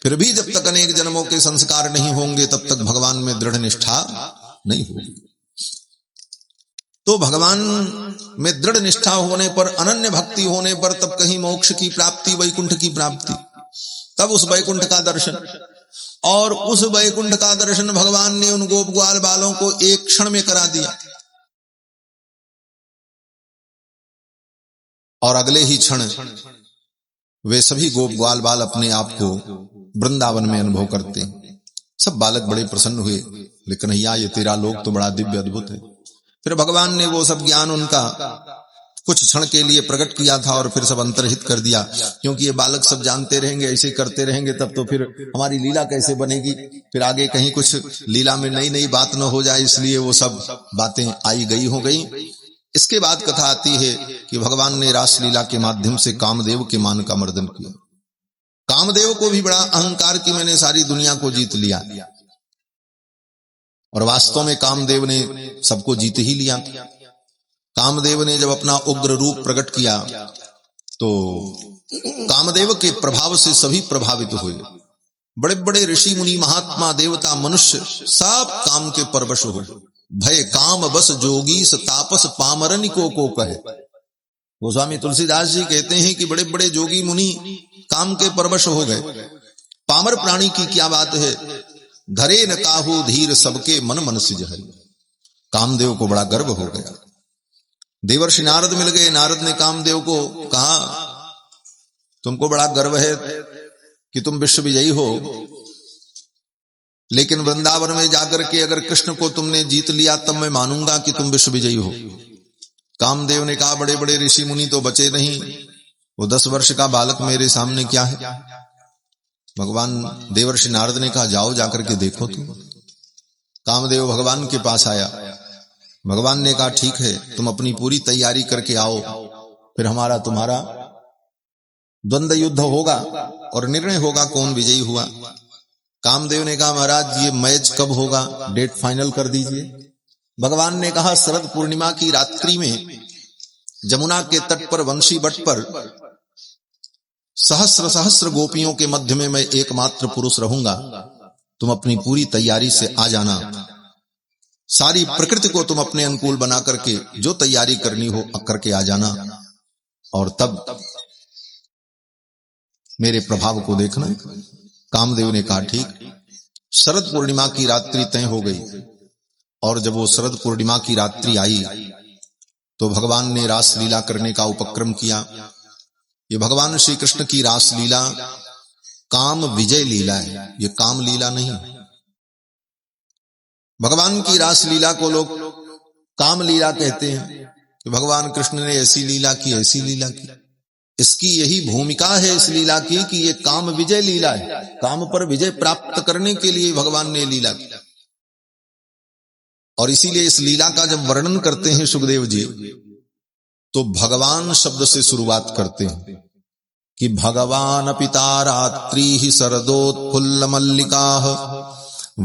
फिर भी जब तक अनेक जन्मों के संस्कार नहीं होंगे तब तक भगवान में दृढ़ निष्ठा नहीं होगी। तो भगवान में दृढ़ निष्ठा होने पर, अनन्य भक्ति होने पर तब कहीं मोक्ष की प्राप्ति, वैकुंठ की प्राप्ति, तब उस वैकुंठ का दर्शन। और उस वैकुंठ का दर्शन भगवान ने उन गोप ग्वाल बालों को एक क्षण में करा दिया, और अगले ही क्षण वे सभी गोप ग्वाल बाल अपने आप को वृंदावन में अनुभव करते हैं। सब बालक बड़े प्रसन्न हुए, लेकिन कन्हैया ये तेरा लोक तो बड़ा दिव्य अद्भुत है। फिर भगवान ने वो सब ज्ञान उनका कुछ क्षण के लिए प्रकट किया था और फिर सब अंतर्हित कर दिया, क्योंकि ये बालक सब जानते रहेंगे, ऐसे करते रहेंगे तब तो फिर हमारी लीला कैसे बनेगी, फिर आगे कहीं कुछ लीला में नई नई बात न हो जाए, इसलिए वो सब बातें आई गई हो गई। इसके बाद कथा आती है कि भगवान ने रासलीला के माध्यम से कामदेव के मान का मर्दन किया। कामदेव को भी बड़ा अहंकार कि मैंने सारी दुनिया को जीत लिया, और वास्तव में कामदेव ने सबको जीत ही लिया। कामदेव ने जब अपना उग्र रूप प्रकट किया तो कामदेव के प्रभाव से सभी प्रभावित हुए। बड़े बड़े ऋषि मुनि महात्मा देवता मनुष्य सब काम के परवश हो। भय काम बस जोगी स तापस पामरन को कहे। गोस्वामी तुलसीदास जी कहते हैं कि बड़े बड़े जोगी मुनि काम के परवश हो गए। पामर प्राणी की क्या बात है, घरे न काहू धीर सबके मन मन सिज है। कामदेव को बड़ा गर्व हो गया। देवर्षि नारद मिल गए। नारद ने कामदेव को कहा, तुमको बड़ा गर्व है कि तुम विश्व विजयी हो, लेकिन वृंदावन में जाकर के अगर कृष्ण को तुमने जीत लिया तब मैं मानूंगा कि तुम विश्व विजयी हो। कामदेव ने कहा, बड़े बड़े ऋषि मुनि तो बचे नहीं, वो 10 वर्ष का बालक मेरे सामने क्या है। भगवान देवर्षि नारद ने कहा, जाओ जाकर के देखो तुम। कामदेव भगवान के पास आया। भगवान ने कहा, ठीक है, तुम अपनी पूरी तैयारी करके आओ, फिर हमारा तुम्हारा द्वंद्व युद्ध होगा और निर्णय होगा कौन विजयी हुआ। कामदेव ने कहा, महाराज ये मैच कब होगा, डेट फाइनल कर दीजिए। भगवान ने कहा, शरद पूर्णिमा की रात्रि में जमुना के तट पर वंशी बट पर सहस्र सहस्र गोपियों के मध्य में मैं एकमात्र पुरुष रहूंगा। तुम अपनी पूरी तैयारी से आ जाना। सारी प्रकृति को तुम अपने अनुकूल बना करके जो तैयारी करनी हो करके आ जाना, और तब मेरे प्रभाव को देखना। कामदेव ने कहा, ठीक। शरद पूर्णिमा की रात्रि तय हो गई, और जब वो शरद पूर्णिमा की रात्रि आई तो भगवान ने रासलीला करने का उपक्रम किया। ये भगवान श्री कृष्ण की रासलीला काम विजय लीला है, ये काम लीला नहीं। भगवान की रासलीला को लोग काम लीला कहते हैं कि भगवान कृष्ण ने ऐसी लीला की, ऐसी लीला की। इसकी यही भूमिका है इस लीला की कि ये काम विजय लीला है। काम पर विजय प्राप्त करने के लिए भगवान ने लीला की। और इसीलिए इस लीला का जब वर्णन करते हैं सुखदेव जी, तो भगवान शब्द से शुरुआत करते हैं कि भगवान पिता रात्रि ही शरदोत्फुल्ल मल्लिकाः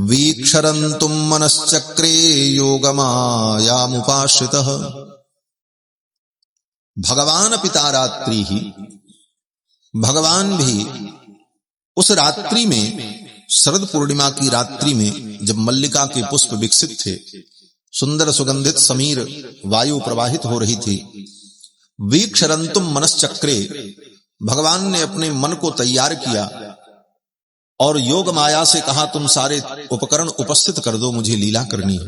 वीक्षरन्तुम मनश्चक्रे योगमायामुपाश्रितः। भगवान पिता रात्रि ही, भगवान भी उस रात्रि में, शरद पूर्णिमा की रात्रि में जब मल्लिका के पुष्प विकसित थे, सुंदर सुगंधित समीर वायु प्रवाहित हो रही थी, वीक्षरन्तुम मनश्चक्रे, भगवान ने अपने मन को तैयार किया और योग माया से कहा, तुम सारे उपकरण उपस्थित कर दो, मुझे लीला करनी है।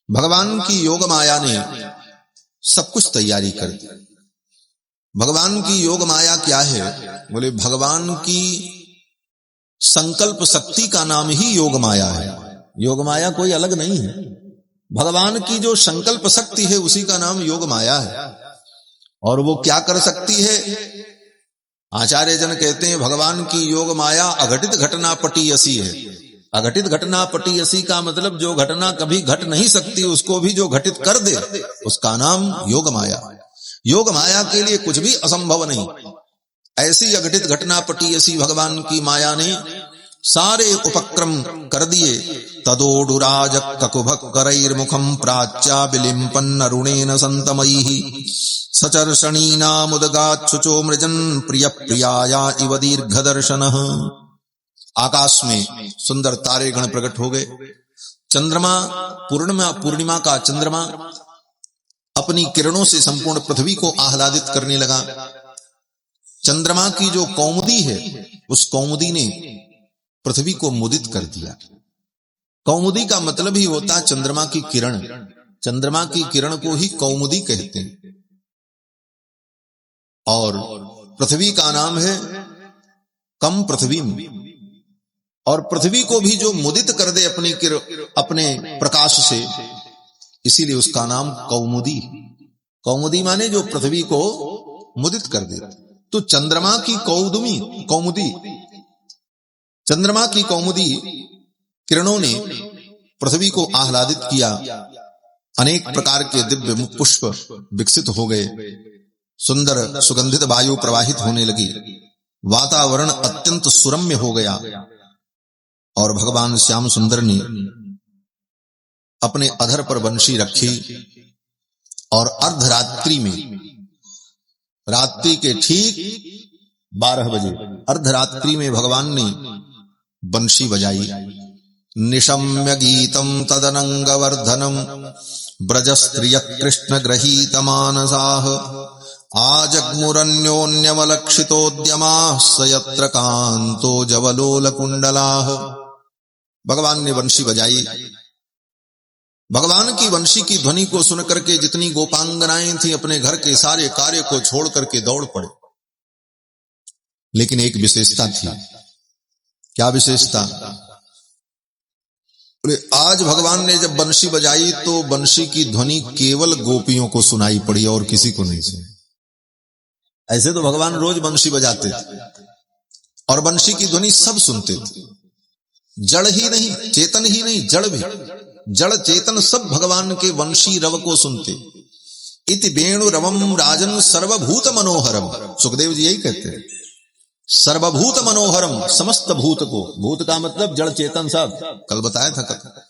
भगवान की योग माया ने सब कुछ तैयारी कर दी। भगवान की योग माया क्या है? बोले भगवान की संकल्प शक्ति का नाम ही योग माया है। योग माया कोई अलग नहीं है। भगवान की जो संकल्प शक्ति है उसी का नाम योग माया है। और वो क्या कर सकती है? आचार्य जन कहते हैं भगवान की योग माया अघटित घटना पटीयसी है। अघटित घटना पटीयसी का मतलब जो घटना कभी घट नहीं सकती उसको भी जो घटित कर दे उसका नाम योग माया। योग माया के लिए कुछ भी असंभव नहीं। ऐसी अघटित घटना पटीयसी भगवान की माया ने सारे उपक्रम कर दिए। तदोडुराज ककुभक्करैर्मुखं प्राच्या विलिम्पन्न रुणेन संतमैः सचर्षणीनामुदगाच्छुचो मृजन प्रिय प्रियाया इव दीर्घदर्शनः। आकाश में सुंदर तारे गण प्रकट हो गए। चंद्रमा पूर्णिमा का चंद्रमा अपनी किरणों से संपूर्ण पृथ्वी को आह्लादित करने लगा। चंद्रमा की जो कौमुदी है उस कौमुदी ने पृथ्वी को मुदित कर दिया। कौमुदी का मतलब ही होता है चंद्रमा की किरण। चंद्रमा की किरण को ही कौमुदी कहते हैं। और पृथ्वी का नाम है कम पृथ्वी। और पृथ्वी को भी जो मुदित कर दे अपने प्रकाश से, इसीलिए उसका नाम कौमुदी। कौमुदी माने जो पृथ्वी को मुदित कर दे। तो चंद्रमा की कौमुदी चंद्रमा की कौमुदी किरणों ने पृथ्वी को आह्लादित किया। अनेक प्रकार के दिव्य पुष्प विकसित हो गए। सुंदर सुगंधित वायु प्रवाहित होने लगी। वातावरण अत्यंत सुरम्य हो गया। और भगवान श्याम सुंदर ने अपने अधर पर बंशी रखी और अर्धरात्रि में, रात्रि के ठीक 12 बजे अर्धरात्रि में भगवान ने बंशी बजाई। निशम्य गीतम तदनंगवर्धनम ब्रजस्त्रिय कृष्ण गृहीत मानसाः आजग्मुरन्योन्यमलक्षितोद्यमाः सयत्र कांतो जवलोल कुंडलाः। भगवान ने वंशी बजाई। भगवान की वंशी की ध्वनि को सुनकर के जितनी गोपांगनाएं थी अपने घर के सारे कार्य को छोड़ करके दौड़ पड़े। लेकिन एक विशेषता थी। क्या विशेषता? आज भगवान ने जब बंशी बजाई तो बंशी की ध्वनि केवल गोपियों को सुनाई पड़ी और किसी को नहीं सुनी। ऐसे तो भगवान रोज बंशी बजाते थे और बंशी की ध्वनि सब सुनते थे। जड़ ही नहीं, चेतन ही नहीं, जड़ भी, जड़ चेतन सब भगवान के वंशी रव को सुनते। इति वेणु रवम राजन सर्वभूत मनोहरम। सुखदेव जी यही कहते हैं, सर्वभूत मनोहरम, समस्त भूत को, भूत का मतलब जड़ चेतन सब, कल बताया था कथा।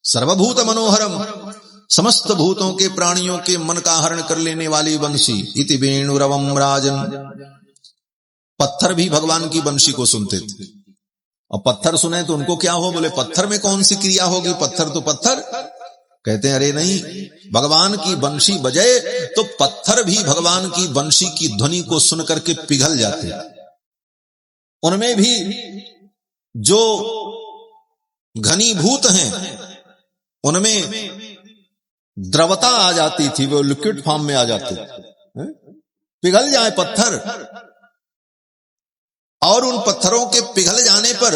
सर्वभूत मनोहरम, समस्त भूतों के प्राणियों के मन का हरण कर लेने वाली बंशी। इति वेणु रवम राजन। पत्थर भी भगवान की बंशी को सुनते थे। और पत्थर सुने तो उनको क्या हो? बोले पत्थर में कौन सी क्रिया होगी, पत्थर तो पत्थर। कहते हैं अरे नहीं, भगवान की बंशी बजे तो पत्थर भी भगवान की बंशी की ध्वनि को सुन करके पिघल जाते। उनमें भी जो घनीभूत हैं उनमें द्रवता आ जाती थी, वो लिक्विड फॉर्म में आ जाते, पिघल जाए पत्थर। और उन पत्थरों के पिघल जाने पर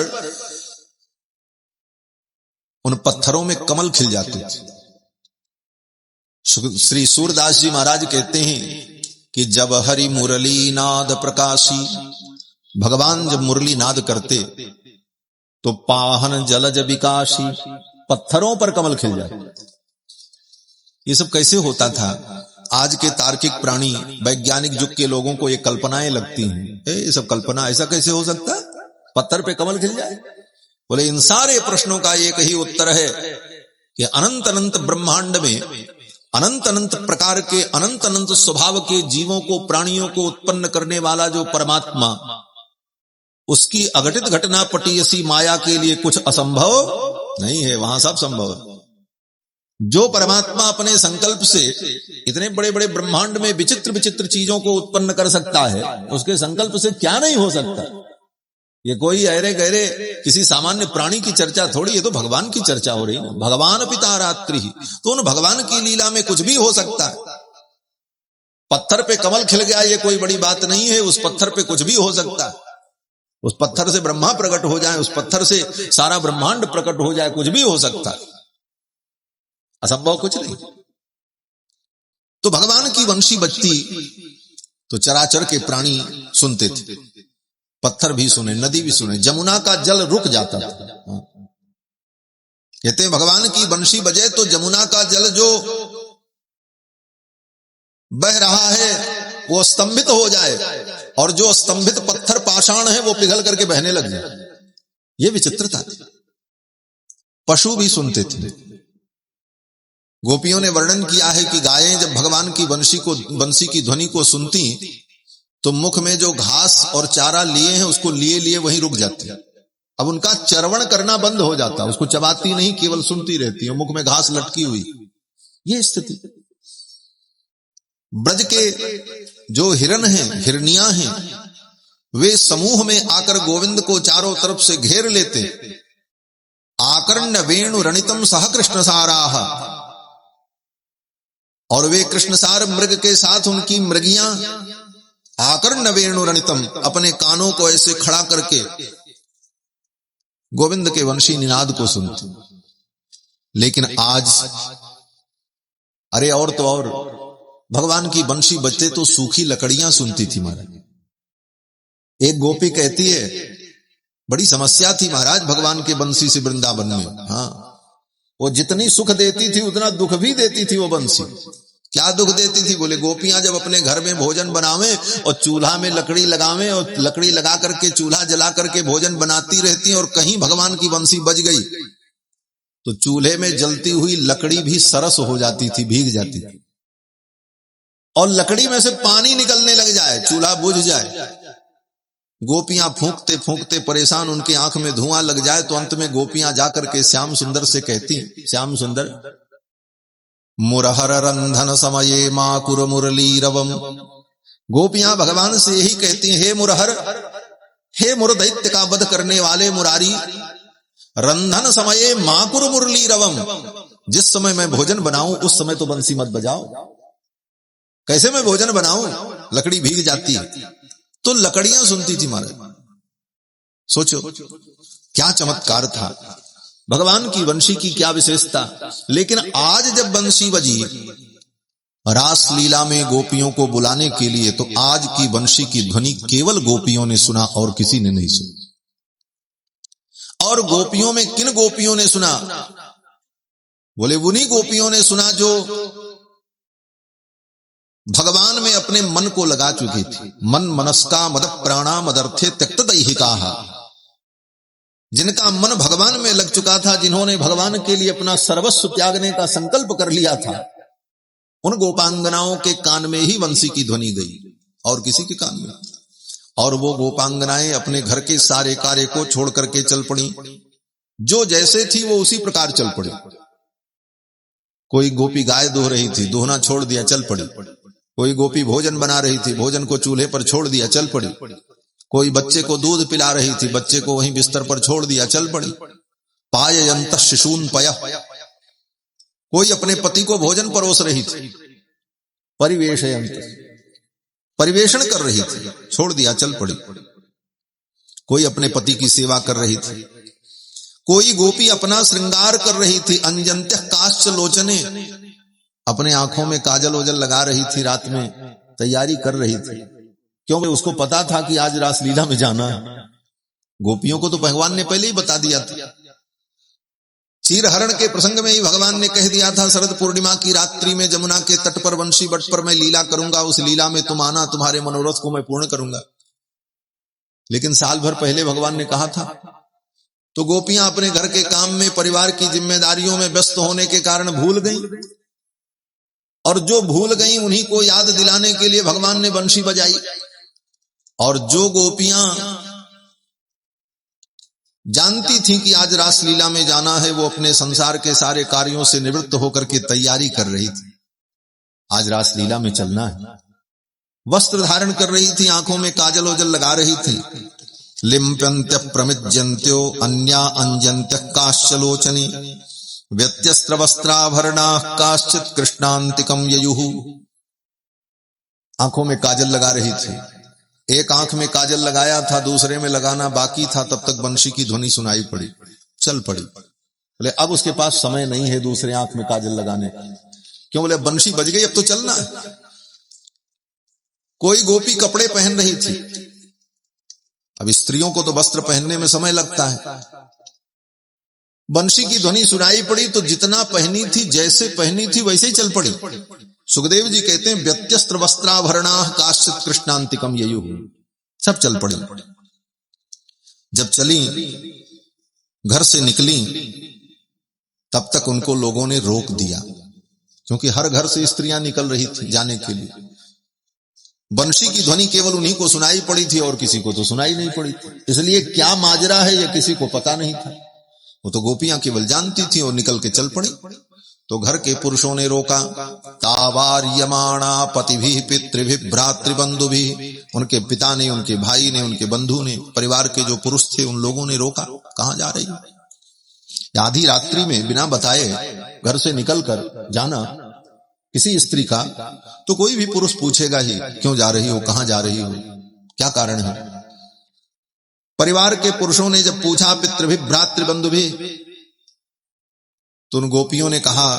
उन पत्थरों में कमल खिल जाते थे। श्री सूरदास जी महाराज कहते हैं कि जब हरि मुरली नाद प्रकाशी, भगवान जब मुरली नाद करते तो पाहन जलज विकासी, पत्थरों पर कमल खिल जाते। ये सब कैसे होता था? आज के तार्किक प्राणी वैज्ञानिक युग के लोगों को ये कल्पनाएं लगती हैं। ये सब कल्पना, ऐसा कैसे हो सकता है पत्थर पे कमल खिल जाए? बोले इन सारे प्रश्नों का एक ही उत्तर है कि अनंत अनंत ब्रह्मांड में अनंत अनंत प्रकार के अनंत अनंत स्वभाव के जीवों को, प्राणियों को उत्पन्न करने वाला जो परमात्मा, उसकी अघटित घटना पटीयसी माया के लिए कुछ असंभव नहीं है। वहां सब संभव है। जो परमात्मा अपने संकल्प से इतने बड़े बड़े ब्रह्मांड में विचित्र विचित्र चीजों को उत्पन्न कर सकता है, उसके संकल्प से क्या नहीं हो सकता? ये कोई अरे गहरे किसी सामान्य प्राणी की चर्चा थोड़ी, ये तो भगवान की चर्चा हो रही है। भगवान पिता रात्रि ही, तो उन भगवान की लीला में कुछ भी हो सकता है। पत्थर पे कमल खिल गया ये कोई बड़ी बात नहीं है, उस पत्थर पे कुछ भी हो सकता है। उस पत्थर से ब्रह्मा प्रकट हो जाए, उस पत्थर से सारा ब्रह्मांड प्रकट हो जाए, कुछ भी हो सकता है, असंभव कुछ नहीं। तो भगवान की वंशी बजती तो चराचर के प्राणी सुनते थे, पत्थर भी सुने, नदी भी सुने, जमुना का जल रुक जाता था। कहते हैं भगवान की बंशी बजे तो जमुना का जल जो बह रहा है वो स्तंभित हो जाए, और जो स्तंभित पत्थर पाषाण है वो पिघल करके बहने लग जाए। ये विचित्रता थी। पशु भी सुनते थे। गोपियों ने वर्णन किया है कि गायें जब भगवान की बंशी की ध्वनि को सुनती तो मुख में जो घास और चारा लिए हैं उसको लिए लिए वहीं रुक जाती। अब उनका चरवण करना बंद हो जाता, उसको चबाती नहीं, केवल सुनती रहती है, मुख में घास लटकी हुई। ये स्थिति। ब्रज के जो हिरण हैं, हिरनियां हैं, वे समूह में आकर गोविंद को चारों तरफ से घेर लेते। आकर्ण्य वेणु रणितम सह कृष्ण साराह, और वे कृष्णसार मृग के साथ उनकी मृगियां आकर्ण्य वेणु रणितम, अपने कानों को ऐसे खड़ा करके गोविंद के वंशी निनाद को सुनते। लेकिन आज अरे और तो और भगवान की बंशी बजते तो सूखी लकड़ियां सुनती थी महाराज। एक गोपी कहती है बड़ी समस्या थी महाराज भगवान के बंशी से वृंदावन में। हाँ, वो जितनी सुख देती थी उतना दुख भी देती थी वो बंशी। क्या दुख देती थी? बोले गोपियां जब अपने घर में भोजन बनावे और चूल्हा में लकड़ी लगावे और लकड़ी लगा करके चूल्हा जला करके भोजन बनाती रहती, और कहीं भगवान की बंशी बज गई तो चूल्हे में जलती हुई लकड़ी भी सरस हो जाती थी, भीग जाती थी, और लकड़ी में से पानी निकलने लग जाए, चूल्हा बुझ जाए। गोपियां फूंकते फूंकते परेशान, उनकी आंख में धुआं लग जाए, तो अंत में गोपियां जाकर के श्याम सुंदर से कहती, श्याम सुंदर मुरहर रंधन समये माकुर मुरली रवम। गोपियां भगवान से यही कहती, हे मुरहर, हे मुरदैत्य का वध करने वाले मुरारी, रंधन समये माकुर मुरली रवम, जिस समय मैं भोजन बनाऊं उस समय तो बंसी मत बजाओ। कैसे मैं भोजन बनाऊं, लकड़ी भीग जाती है। तो लकड़ियां सुनती थी महाराज। सोचो क्या चमत्कार था, भगवान की वंशी की क्या विशेषता। लेकिन आज जब बंशी बजी रास लीला में गोपियों को बुलाने के लिए, तो आज की वंशी की ध्वनि केवल गोपियों ने सुना और किसी ने नहीं सुनी। और गोपियों में किन गोपियों ने सुना? बोले उन्हीं गोपियों ने सुना जो भगवान में अपने मन को लगा चुकी थी। मन मनस्का मद प्राणा मदर्थे त्यक्त दैहिका, जिनका मन भगवान में लग चुका था, जिन्होंने भगवान के लिए अपना सर्वस्व त्यागने का संकल्प कर लिया था, उन गोपांगनाओं के कान में ही वंशी की ध्वनि गई और किसी के कान में। और वो गोपांगनाएं अपने घर के सारे कार्य को छोड़ करके चल पड़ी, जो जैसे थी वो उसी प्रकार चल पड़ी। कोई गोपी गाय दोह रही थी, दोहना छोड़ दिया, चल पड़ी। कोई गोपी भोजन बना रही थी, भोजन को चूल्हे पर छोड़ दिया, चल पड़ी। कोई बच्चे को दूध पिला रही थी, बच्चे को वहीं बिस्तर पर छोड़ दिया, चल पड़ी। पाययंत शिशून पय, कोई अपने पति को भोजन परोस रही थी, परिवेषण कर रही थी, छोड़ दिया, चल पड़ी। कोई अपने पति की सेवा कर रही थी, कोई गोपी अपना श्रृंगार कर रही थी। अंजन्त्य काश्च लोचने, अपने आंखों में काजल ओजल लगा रही थी, रात में तैयारी कर रही थी, क्योंकि उसको पता था कि आज रासलीला में जाना है। गोपियों को तो भगवान ने पहले ही बता दिया था। चीरहरण के प्रसंग में ही भगवान ने कह दिया था, शरद पूर्णिमा की रात्रि में जमुना के तट पर वंशी बट पर मैं लीला करूंगा, उस लीला में तुम आना, तुम्हारे मनोरथ को मैं पूर्ण करूंगा। लेकिन साल भर पहले भगवान ने कहा था, तो गोपियां अपने घर के काम में, परिवार की जिम्मेदारियों में व्यस्त होने के कारण भूल गई, और जो भूल गई उन्हीं को याद दिलाने के लिए भगवान ने बंशी बजाई। और जो गोपियां जानती थी कि आज रासलीला में जाना है, वो अपने संसार के सारे कार्यों से निवृत्त होकर के तैयारी कर रही थी, आज रासलीला में चलना है। वस्त्र धारण कर रही थी, आंखों में काजल ओजल लगा रही थी, लिम्प्यन्त्य प्रमिज्यन्त्यो अन्या अंजन्त्य काश्चलोचनी व्यत्यस्त्र वस्त्राभरणाः काश्चित् कृष्णान्तिकं ययुः। आंखों में काजल लगा रही थी, एक आंख में काजल लगाया था, दूसरे में लगाना बाकी था, तब तक बंशी की ध्वनि सुनाई पड़ी, चल पड़ी। बोले अब उसके पास समय नहीं है दूसरे आंख में काजल लगाने का। क्यों? बोले बंशी बज गई, अब तो चलना है। कोई गोपी कपड़े पहन रही थी, अब स्त्रियों को तो वस्त्र पहनने में समय लगता है। बंशी की ध्वनि सुनाई पड़ी तो जितना पहनी थी, जैसे पहनी थी वैसे ही चल पड़ी। सुखदेव जी कहते हैं व्यत्यस्त्र वस्त्राभरणाः काश्चित् कृष्णान्तिकं ययुः, सब चल पड़ी। जब चली, घर से निकली, तब तक उनको लोगों ने रोक दिया, क्योंकि हर घर से स्त्रियां निकल रही थी जाने के लिए। बंशी की ध्वनि केवल उन्हीं को सुनाई पड़ी थी और किसी को तो सुनाई नहीं पड़ी थी। इसलिए क्या माजरा है यह किसी को पता नहीं था, वो तो गोपियां केवल जानती थी और निकल के चल पड़ी। तो घर के पुरुषों ने रोका। तावार्यमाणा पतिभिः पितृभिः भ्रातृबंधुभिः, उनके पिता ने, उनके भाई ने, उनके बंधु ने, परिवार के जो पुरुष थे उन लोगों ने रोका, कहां जा रही है? आधी रात्रि में बिना बताए घर से निकलकर जाना किसी स्त्री का, तो कोई भी पुरुष पूछेगा ही, क्यों जा रही हो, कहां जा रही हो, क्या कारण है? परिवार के पुरुषों ने जब पूछा पितृभिः भ्रातृबंधुभिः, तो उन गोपियों ने कहा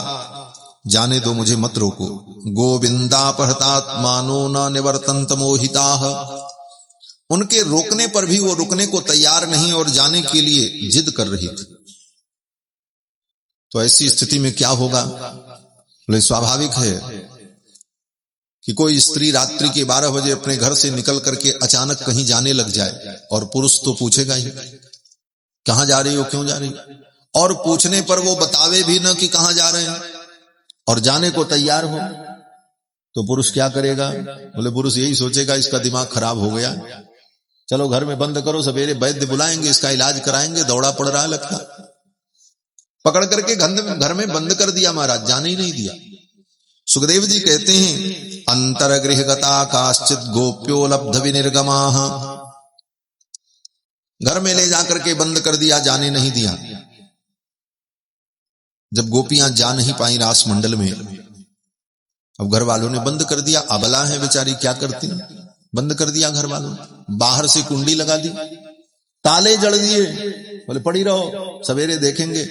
जाने दो, मुझे मत रोको। गोविंदापहृतात्मानो न निवर्तन्त मोहिताः, उनके रोकने पर भी वो रुकने को तैयार नहीं और जाने के लिए जिद कर रही थी। तो ऐसी स्थिति में क्या होगा? बोले स्वाभाविक है कि कोई स्त्री रात्रि के 12 बजे अपने घर से निकल करके अचानक कहीं जाने लग जाए, और पुरुष तो पूछेगा ही कहां जा रही हो, क्यों जा रही हो, और पूछने पर वो बतावे भी न कि कहां जा रहे हैं और जाने को तैयार हो, तो पुरुष क्या करेगा? बोले पुरुष यही सोचेगा इसका दिमाग खराब हो गया, चलो घर में बंद करो, सवेरे वैद्य बुलाएंगे, इसका इलाज कराएंगे, दौड़ा पड़ रहा है लगता। पकड़ करके घर में बंद कर दिया महाराज, जाने ही नहीं दिया। सुखदेव जी कहते हैं अंतरगृहगता काश्चित् गोप्योलब्ध विनिर्गमाः, घर में ले जाकर के बंद कर दिया, जाने नहीं दिया। जब गोपियां जा नहीं पाई रास मंडल में, अब घर वालों ने बंद कर दिया। अबला है बेचारी, क्या करती, बंद कर दिया घर वालों ने। बाहर से कुंडी लगा दी, ताले जड़ दिए, बोले पड़ी रहो, सवेरे देखेंगे।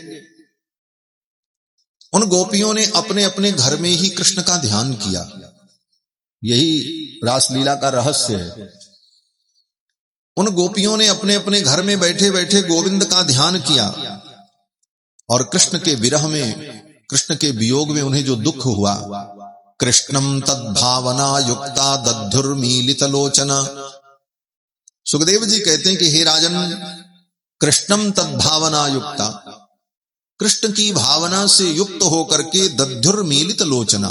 उन गोपियों ने अपने अपने घर में ही कृष्ण का ध्यान किया। यही रासलीला का रहस्य है। उन गोपियों ने अपने अपने घर में बैठे बैठे गोविंद का ध्यान किया, और कृष्ण के विरह में, कृष्ण के वियोग में उन्हें जो दुख हुआ, कृष्णम तद्भावना युक्ता दद्धुर्मीलित लोचना। सुखदेव जी कहते हैं कि हे राजन, कृष्णम तद्भावना युक्ता, कृष्ण की भावना से युक्त होकर के दद्धुर्मीलित लोचना,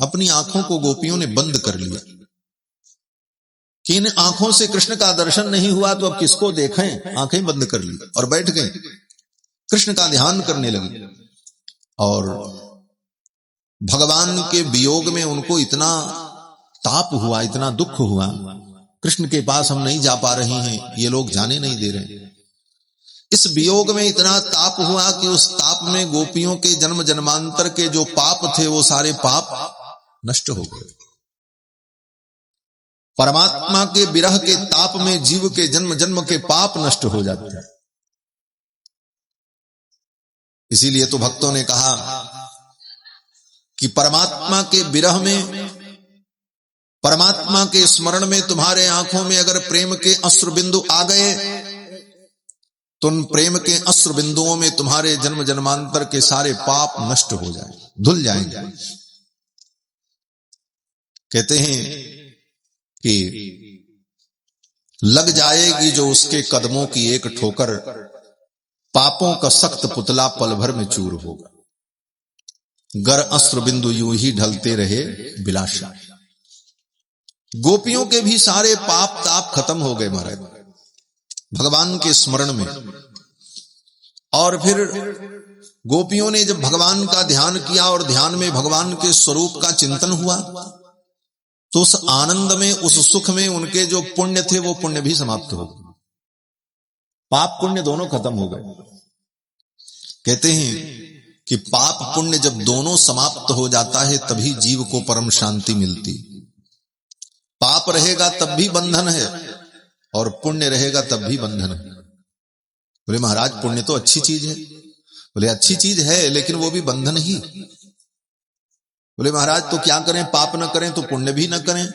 अपनी आंखों को गोपियों ने बंद कर लिया कि इन आंखों से कृष्ण का दर्शन नहीं हुआ तो अब किसको देखें, आंखें बंद कर ली और बैठ गए, कृष्ण का ध्यान करने लगे। और भगवान के वियोग में उनको इतना ताप हुआ, इतना दुख हुआ, कृष्ण के पास हम नहीं जा पा रहे हैं, ये लोग जाने नहीं दे रहे। इस वियोग में इतना ताप हुआ कि उस ताप में गोपियों के जन्म जन्मांतर के जो पाप थे वो सारे पाप नष्ट हो गए। परमात्मा के विरह के ताप में जीव के जन्म जन्म के पाप नष्ट हो जाते हैं। इसीलिए तो भक्तों ने कहा कि परमात्मा के विरह में, परमात्मा के स्मरण में तुम्हारे आंखों में अगर प्रेम के अश्रु बिंदु आ गए तो उन प्रेम के अश्रु बिंदुओं में तुम्हारे जन्म जन्मांतर के सारे पाप नष्ट हो जाएंगे, धुल जाएंगे। कहते हैं कि लग जाएगी जो उसके कदमों की एक ठोकर, पापों का सख्त पुतला पल भर में चूर होगा। गर अश्रु बिंदु यूं ही ढलते रहे बिलाशा। गोपियों के भी सारे पाप ताप खत्म हो गए महाराज भगवान के स्मरण में। और फिर गोपियों ने जब भगवान का ध्यान किया और ध्यान में भगवान के स्वरूप का चिंतन हुआ, तो उस आनंद में, उस सुख में उनके जो पुण्य थे वो पुण्य भी समाप्त हो गए। पाप पुण्य दोनों खत्म हो गए। कहते हैं कि पाप पुण्य जब दोनों समाप्त हो जाता है तभी जीव को परम शांति मिलती। पाप रहेगा तब भी बंधन है और पुण्य रहेगा तब भी बंधन है। बोले महाराज पुण्य तो अच्छी चीज है। बोले अच्छी चीज है लेकिन वो भी बंधन ही। बोले महाराज तो क्या करें, पाप न करें तो पुण्य भी न करें।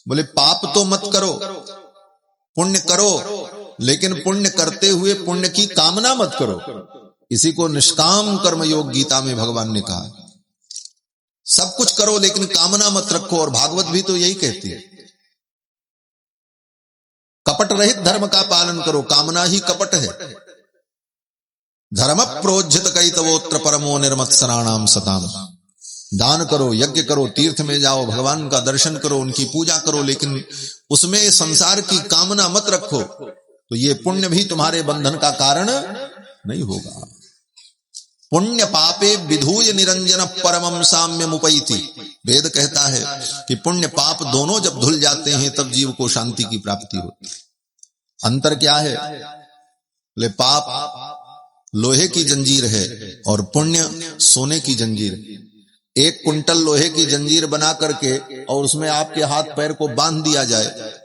बोले पाप तो मत करो, पुण्य करो, लेकिन पुण्य करते हुए पुण्य की कामना मत करो। इसी को निष्काम कर्मयोग गीता में भगवान ने कहा। सब कुछ करो लेकिन कामना मत रखो। और भागवत भी तो यही कहती है, कपट रहित धर्म का पालन करो, कामना ही कपट है। धर्म प्रोज्झित कैतवोत्र परमो निर्मत्सराणाम सताम। दान करो, यज्ञ करो, तीर्थ में जाओ, भगवान का दर्शन करो, उनकी पूजा करो, लेकिन उसमें संसार की कामना मत रखो, तो ये पुण्य भी तुम्हारे बंधन का कारण नहीं होगा। पुण्य पापे विधूय निरंजन परमम साम्यम उपैति। वेद कहता है कि पुण्य पाप दोनों जब धुल जाते हैं तब जीव को शांति की प्राप्ति होती है। अंतर क्या है? ले पाप लोहे की जंजीर है और पुण्य सोने की जंजीर है। 1 कुंटल लोहे की जंजीर बना करके और उसमें आपके हाथ पैर को बांध दिया जाए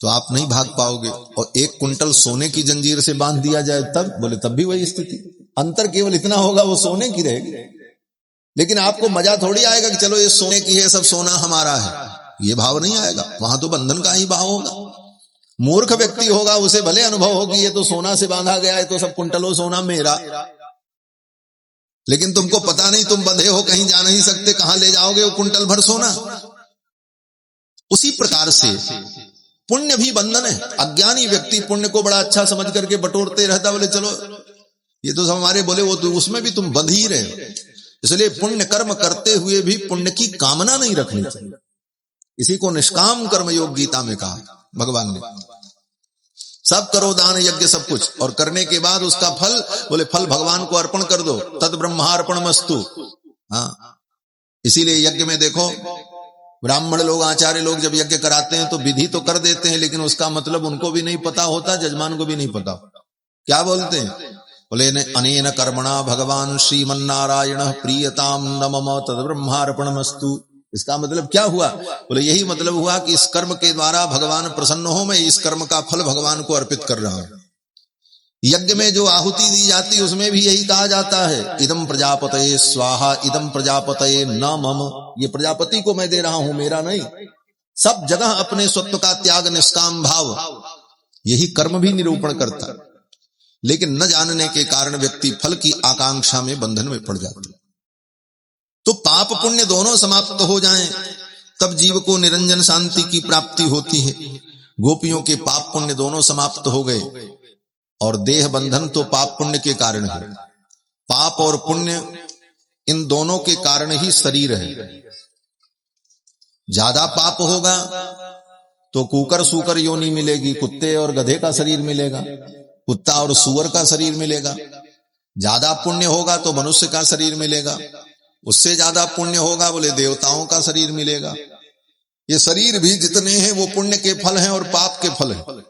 तो आप नहीं भाग पाओगे, और 1 कुंटल सोने की जंजीर से बांध दिया जाए तब, बोले तब भी वही स्थिति। अंतर केवल इतना होगा, वो सोने की रहेगी, लेकिन आपको मजा थोड़ी आएगा कि चलो ये सोने की है, सब सोना हमारा है। ये भाव नहीं आएगा, वहां तो बंधन का ही भाव होगा। मूर्ख व्यक्ति होगा, उसे भले अनुभव हो कि ये तो सोना से बांधा गया है, तो सब कुंटलों सोना मेरा, लेकिन तुमको पता नहीं, तुम बंधे हो, कहीं जा नहीं सकते, कहां ले जाओगे वो कुंटल भर सोना। उसी प्रकार से पुण्य भी बंधन है। अज्ञानी व्यक्ति पुण्य को बड़ा अच्छा समझ करके बटोरते रहता, बोले चलो ये तो सब हमारे, बोले वो तो उसमें भी तुम बंध ही रहे। इसलिए पुण्य कर्म करते हुए भी पुण्य की कामना नहीं रखनी चाहिए। इसी को निष्काम कर्मयोग गीता में कहा भगवान ने। सब करो, दान यज्ञ सब कुछ, और करने के बाद उसका फल, बोले फल भगवान को अर्पण कर दो, तद ब्रह्मार्पणमस्तु। हाँ, इसीलिए यज्ञ में देखो, ब्राह्मण लोग, आचार्य लोग जब यज्ञ कराते हैं तो विधि तो कर देते हैं, लेकिन उसका मतलब उनको भी नहीं पता होता, जजमान को भी नहीं पता। क्या बोलते हैं? बोले अनेन कर्मणा भगवान श्रीमन्नारायण प्रियताम न मम तद ब्रह्मार्पणमस्तु। इसका मतलब क्या हुआ? बोले यही मतलब हुआ कि इस कर्म के द्वारा भगवान प्रसन्न हो, मैं इस कर्म का फल भगवान को अर्पित कर रहा हूं। यज्ञ में जो आहुति दी जाती उसमें भी यही कहा जाता है, इदम प्रजापतये स्वाहा इदम प्रजापतये न मम। ये प्रजापति को मैं दे रहा हूं, मेरा नहीं। सब जगह अपने स्वत्व का त्याग, निष्काम भाव, यही कर्म भी निरूपण करता है। लेकिन न जानने के कारण व्यक्ति फल की आकांक्षा में बंधन में पड़ जाता है। तो पाप पुण्य दोनों समाप्त हो जाएं तब जीव को निरंजन शांति की प्राप्ति होती है। गोपियों के पाप पुण्य दोनों समाप्त हो गए, और देह बंधन तो पाप पुण्य के कारण है। पाप और पुण्य इन दोनों के कारण ही शरीर है। ज्यादा पाप होगा तो कुकर सूकर योनि मिलेगी, कुत्ते और गधे का शरीर मिलेगा, कुत्ता और सूअर का शरीर मिलेगा। ज्यादा पुण्य होगा तो मनुष्य का शरीर मिलेगा, उससे ज्यादा पुण्य होगा बोले देवताओं का शरीर मिलेगा। ये शरीर भी जितने हैं वो पुण्य के फल हैं और पाप के फल हैं।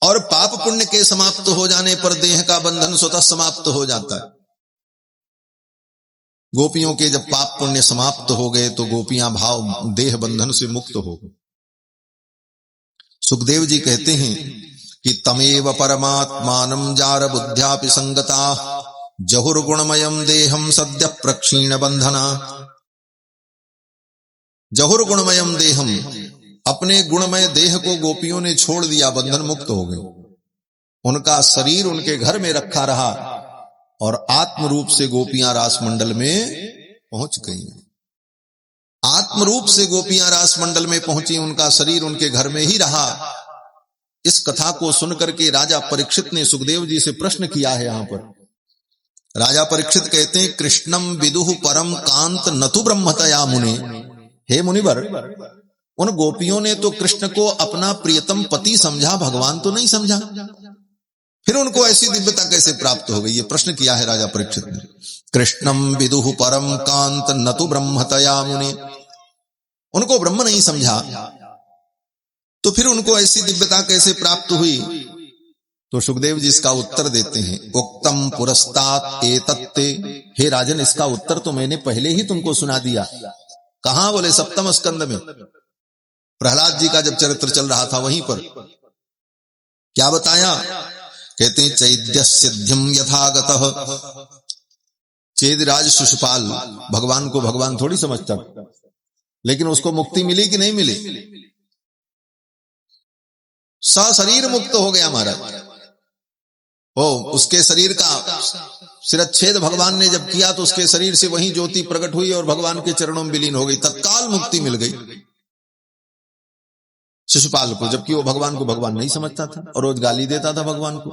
और पाप पुण्य के समाप्त हो जाने पर देह का बंधन स्वतः समाप्त हो जाता है। गोपियों के जब पाप पुण्य समाप्त हो गए तो गोपियां भाव देह बंधन से मुक्त हो गए। सुखदेव जी कहते हैं कि तमेव परमात्मानं जार बुद्ध्यापि संगता जहुर्गुणमयम देहम सद्य प्रक्षीण बंधना। जहुर्गुणमयम देहम, अपने गुणमय देह को गोपियों ने छोड़ दिया, बंधन मुक्त हो गए। उनका शरीर उनके घर में रखा रहा और आत्म रूप से गोपियां रास मंडल में पहुंच गई। आत्म रूप से गोपियां रास मंडल में पहुंची, उनका शरीर उनके घर में ही रहा। इस कथा को सुनकर के राजा परीक्षित ने सुखदेव जी से प्रश्न किया है। यहां पर राजा परीक्षित कहते हैं, कृष्णम विदुः परम कांत नतु ब्रह्मतया मुने। हे मुनिवर, उन गोपियों ने तो कृष्ण को अपना प्रियतम पति समझा, भगवान तो नहीं समझा, फिर उनको ऐसी दिव्यता कैसे प्राप्त हो गई? ये प्रश्न किया है राजा परीक्षित ने। कृष्णम विदुः परम कांत नतु ब्रह्मतया मुने, उनको ब्रह्म नहीं समझा तो फिर उनको ऐसी दिव्यता कैसे प्राप्त हुई? तो सुखदेव जी इसका उत्तर देते हैं, उक्तम पुरस्तात एतत्ते, हे राजन इसका उत्तर तो मैंने पहले ही तुमको सुना दिया। कहां? बोले सप्तम स्कंद में, प्रहलाद जी का जब चरित्र चल रहा था वहीं पर। क्या बताया? कहते हैं चैद्य सिद्धिम यथागतः। चेदराज शिशुपाल भगवान को भगवान थोड़ी समझता, लेकिन उसको मुक्ति मिली कि नहीं मिली? सशरीर मुक्त हो गया महाराज। उसके शरीर का शिरच्छेद भगवान ने जब किया तो उसके शरीर से वही ज्योति प्रकट हुई और भगवान के चरणों में विलीन हो गई। तत्काल मुक्ति मिल गई शिशुपाल को, जबकि वो भगवान को भगवान नहीं समझता था और रोज गाली देता था भगवान को।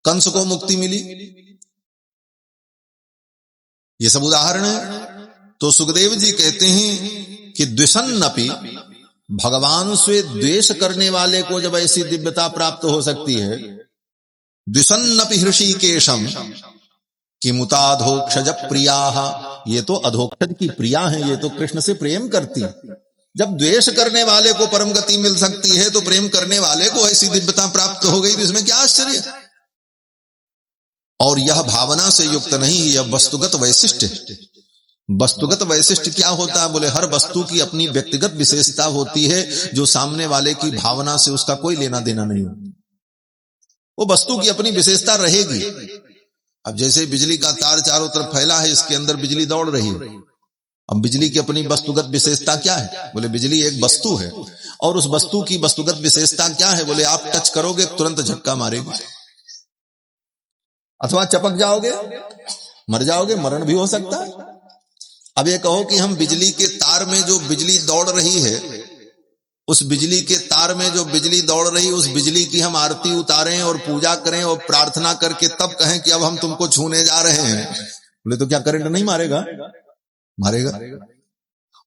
कंस को मुक्ति मिली। ये सब उदाहरण है। तो सुखदेव जी कहते हैं कि द्विषन्नपि, भगवान से द्वेष करने वाले को जब ऐसी दिव्यता प्राप्त हो सकती है, द्विषन्नपि हृषिकेशम किमुताधोक्षज प्रियाः, ये तो अधोक्षज की प्रिया है, ये तो कृष्ण से प्रेम करती है। जब द्वेष करने वाले को परम गति मिल सकती है तो प्रेम करने वाले को ऐसी दिव्यता प्राप्त हो गई तो इसमें क्या आश्चर्य? और यह भावना से युक्त नहीं, यह वस्तुगत वैशिष्ट है। वस्तुगत वैशिष्ट क्या होता है? बोले हर वस्तु की अपनी व्यक्तिगत विशेषता होती है जो सामने वाले की भावना से उसका कोई लेना देना नहीं होता। वो वस्तु की अपनी विशेषता रहेगी। अब जैसे बिजली का तार चारों तरफ फैला है, इसके अंदर बिजली दौड़ रही है। अब बिजली की अपनी वस्तुगत विशेषता क्या है? बोले बिजली एक वस्तु है और उस वस्तु की वस्तुगत विशेषता क्या है? बोले आप टच करोगे तुरंत झटका मारेगी, अथवा चपक जाओगे मर जाओगे, मरण भी हो सकता है। अब ये कहो कि हम बिजली के तार में जो बिजली दौड़ रही है, उस बिजली के तार में जो बिजली दौड़ रही, उस बिजली की हम आरती उतारें और पूजा करें और प्रार्थना करके तब कहें कि अब हम तुमको छूने जा रहे हैं, बोले तो क्या करंट नहीं मारेगा? मारेगा।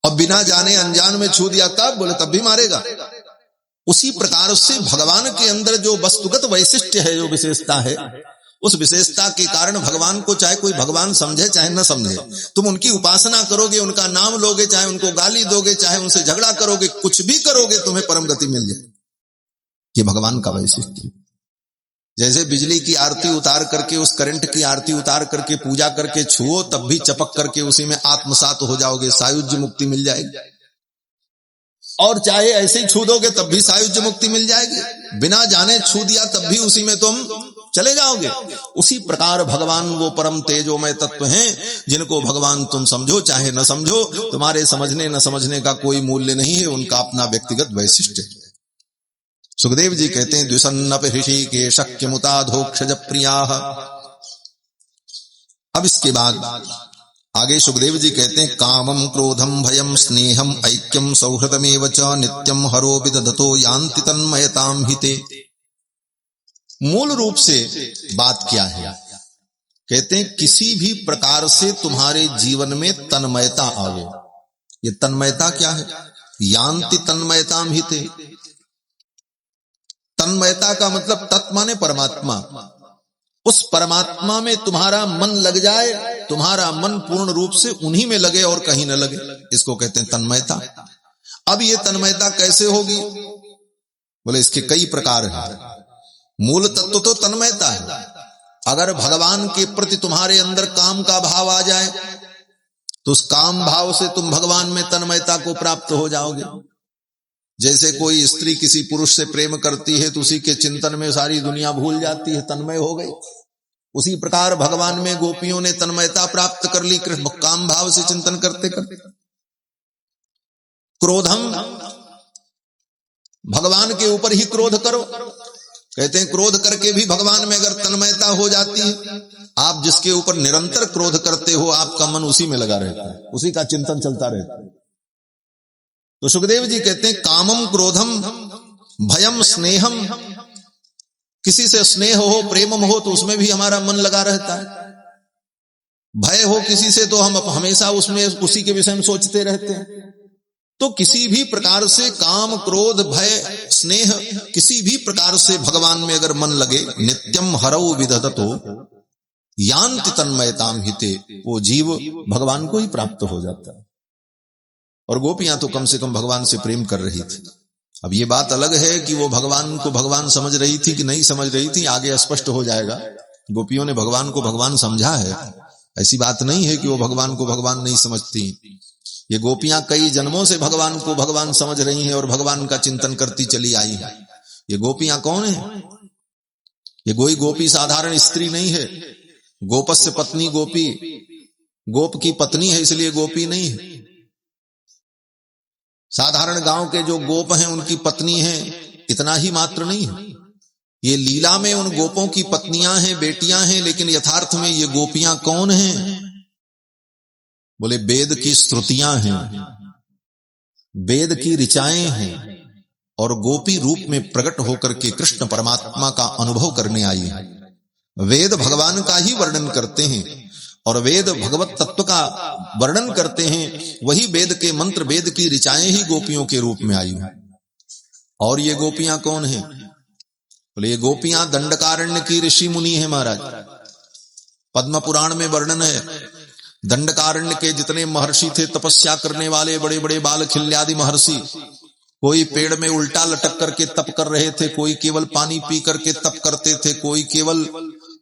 अब बिना जाने अनजान में छू दिया कब? बोले तब भी मारेगा। उसी प्रकार से भगवान के अंदर जो वस्तुगत वैशिष्ट है, जो विशेषता है, उस विशेषता के कारण भगवान को चाहे कोई भगवान समझे चाहे न समझे, तुम उनकी उपासना करोगे, उनका नाम लोगे, चाहे उनको गाली दोगे, चाहे उनसे झगड़ा करोगे, कुछ भी करोगे, तुम्हें परम गति मिल जाए। ये भगवान का वैशिष्ट है। जैसे बिजली की आरती उतार करके, उस करंट की आरती उतार करके पूजा करके छुओ, तब भी चपक करके उसी में आत्मसात हो जाओगे, सायुज्य मुक्ति मिल जाएगी। और चाहे ऐसे ही छू दोगे तब भी सायुज्य मुक्ति मिल जाएगी। बिना जाने छू दिया तब भी उसी में तुम चले जाओगे। उसी प्रकार भगवान वो परम तेजोमय तत्व हैं जिनको भगवान तुम समझो चाहे न समझो, तुम्हारे समझने न समझने का कोई मूल्य नहीं है, उनका अपना व्यक्तिगत वैशिष्ट है। सुखदेव जी कहते हैं द्विषन्नपि हृषिकेश किमुताधोक्षज प्रियाः। अब इसके बाद आगे सुखदेव जी कहते हैं कामम क्रोधम भयम स्नेहम ऐक्यम सौहृदमेव च नित्यम हरो विदधतो यान्ति तन्मयताम हिते। मूल रूप से बात क्या है? कहते हैं किसी भी प्रकार से तुम्हारे जीवन में तन्मयता आवे। ये तन्मयता क्या है? यान्ति तन्मयताम हिते। तन्मयता का मतलब तत् माने परमात्मा। उस परमात्मा में तुम्हारा मन लग जाए, तुम्हारा मन पूर्ण रूप से उन्हीं में लगे और कहीं न लगे, इसको कहते हैं तन्मयता। अब ये तन्मयता कैसे होगी? बोले इसके कई प्रकार हैं। मूल तत्व तो तन्मयता है। अगर भगवान के प्रति तुम्हारे अंदर काम का भाव आ जाए तो उस काम भाव से तुम भगवान में तन्मयता को प्राप्त हो जाओगे। जैसे कोई स्त्री किसी पुरुष से प्रेम करती है तो उसी के चिंतन में सारी दुनिया भूल जाती है, तन्मय हो गई। उसी प्रकार भगवान में गोपियों ने तन्मयता प्राप्त कर ली कृष्ण काम भाव से चिंतन करते करते। क्रोधम, भगवान के ऊपर ही क्रोध करो। कहते हैं क्रोध करके भी भगवान में अगर तन्मयता हो जाती है, आप जिसके ऊपर निरंतर क्रोध करते हो आपका मन उसी में लगा रहता है, उसी का चिंतन चलता रहता है। तो सुखदेव जी कहते हैं कामम क्रोधम भयम स्नेहम, किसी से स्नेह हो प्रेम हो तो उसमें भी हमारा मन लगा रहता है। भय हो किसी से तो हम हमेशा उसमें उसी के विषय में सोचते रहते हैं। तो किसी भी प्रकार से काम क्रोध भय स्नेह किसी भी प्रकार से भगवान में अगर मन लगे, नित्यम हरौ विदधतो यान्ति तन्मयताम हिते, वो जीव भगवान को ही प्राप्त हो जाता है। और गोपियां तो कम से कम भगवान से प्रेम कर रही थी। अब ये बात अलग है कि वो भगवान को भगवान समझ रही थी कि नहीं समझ रही थी, आगे स्पष्ट हो जाएगा। गोपियों ने भगवान को भगवान समझा है, ऐसी बात नहीं है कि वो भगवान को भगवान नहीं समझती। ये गोपियां कई जन्मों से भगवान को भगवान समझ रही हैं और भगवान का चिंतन करती चली आई है। ये गोपियां कौन है? ये कोई गोपी साधारण स्त्री नहीं है। गोपस्य पत्नी गोपी, गोप की पत्नी है इसलिए गोपी नहीं है। साधारण गांव के जो गोप हैं उनकी पत्नी है, इतना ही मात्र नहीं है। ये लीला में उन गोपों की पत्नियां हैं, बेटियां हैं, लेकिन यथार्थ में ये गोपियां कौन हैं? बोले वेद की श्रुतियां हैं, वेद की ऋचाएं हैं और गोपी रूप में प्रकट होकर के कृष्ण परमात्मा का अनुभव करने आई है। वेद भगवान का ही वर्णन करते हैं और वेद भगवत तत्व का वर्णन करते हैं। वही वेद के मंत्र, वेद की ऋचाएं ही गोपियों के रूप में आई है। और ये गोपियां कौन हैं? बोले ये गोपियां दंडकारण्य की ऋषि मुनि है महाराज। पद्म पुराण में वर्णन है, दंडकारण्य के जितने महर्षि थे, तपस्या करने वाले बड़े बड़े बालखिल्यादि महर्षि, कोई पेड़ में उल्टा लटक करके तप कर रहे थे, कोई केवल पानी पी करके तप करते थे, कोई केवल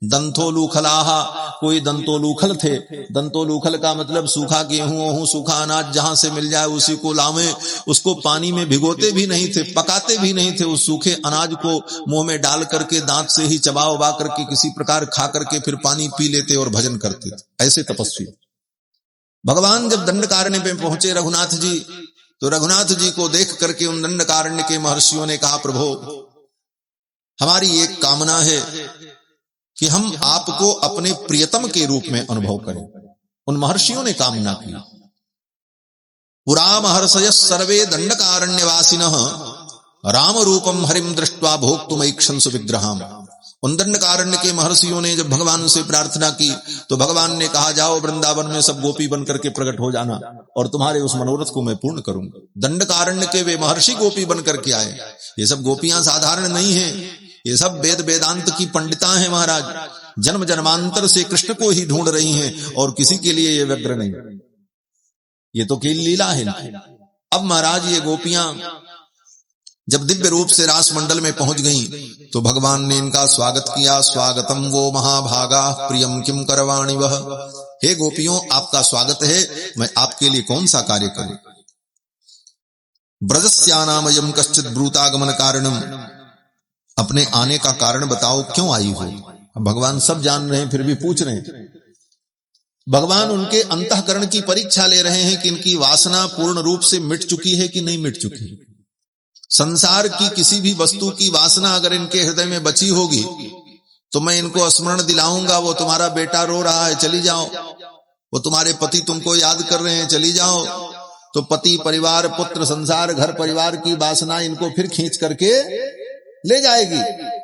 दंतोलूखलाहा, कोई दंतोलूखल थे। दंतोलूखल का मतलब सूखा गेहूं, सूखा अनाज जहां से मिल जाए उसी को लावे, उसको पानी में भिगोते भी नहीं थे, पकाते भी नहीं थे। उस सूखे अनाज को मुंह में डाल करके दांत से ही चबा उबा करके किसी प्रकार खा करके फिर पानी पी लेते और भजन करते थे। ऐसे तपस्वी भगवान जब दंडकारण्य पे पहुंचे रघुनाथ जी, तो रघुनाथ जी को देख करके उन दंडकारण्य के महर्षियों ने कहा, प्रभु हमारी एक कामना है कि हम आपको अपने प्रियतम के रूप में अनुभव करें। उन महर्षियों ने कामना की। पुरा महर्षय सर्वे दंडकारण्यवासिनः राम रूपम हरिम दृष्ट्वा भोक्तुमैक्षंसु विग्रहम्। उन दंडकारण्य के महर्षियों ने जब भगवान से प्रार्थना की तो भगवान ने कहा, जाओ वृंदावन में सब गोपी बन करके प्रकट हो जाना और तुम्हारे उस मनोरथ को मैं पूर्ण करूंगा। दंडकारण्य के वे महर्षि गोपी बन करके आए। ये सब गोपियां साधारण नहीं है, ये सब वेद वेदांत की पंडिता हैं महाराज। जन्म जन्मांतर से कृष्ण को ही ढूंढ रही हैं और किसी के लिए ये व्यग्र नहीं। ये तो केवल लीला है। अब महाराज ये गोपियां जब दिव्य रूप से रास मंडल में पहुंच गईं तो भगवान ने इनका स्वागत किया। स्वागतम वो महाभागा प्रियम किम करवाणि वह। हे गोपियों, आपका स्वागत है, मैं आपके लिए कौन सा कार्य करूं। ब्रजस्यानामयम कश्चित ब्रूतागमन कारणम। अपने आने का कारण बताओ, क्यों आई हो। भगवान सब जान रहे हैं फिर भी पूछ रहे हैं। भगवान उनके अंतःकरण की परीक्षा ले रहे हैं कि इनकी वासना पूर्ण रूप से मिट चुकी है कि नहीं मिट चुकी। संसार की किसी भी वस्तु की वासना अगर इनके हृदय में बची होगी तो मैं इनको स्मरण दिलाऊंगा, वो तुम्हारा बेटा रो रहा है, चली जाओ। वो तुम्हारे पति तुमको याद कर रहे हैं, चली जाओ। तो पति, परिवार, पुत्र, संसार, घर परिवार की वासना इनको फिर खींच करके ले जाएगी।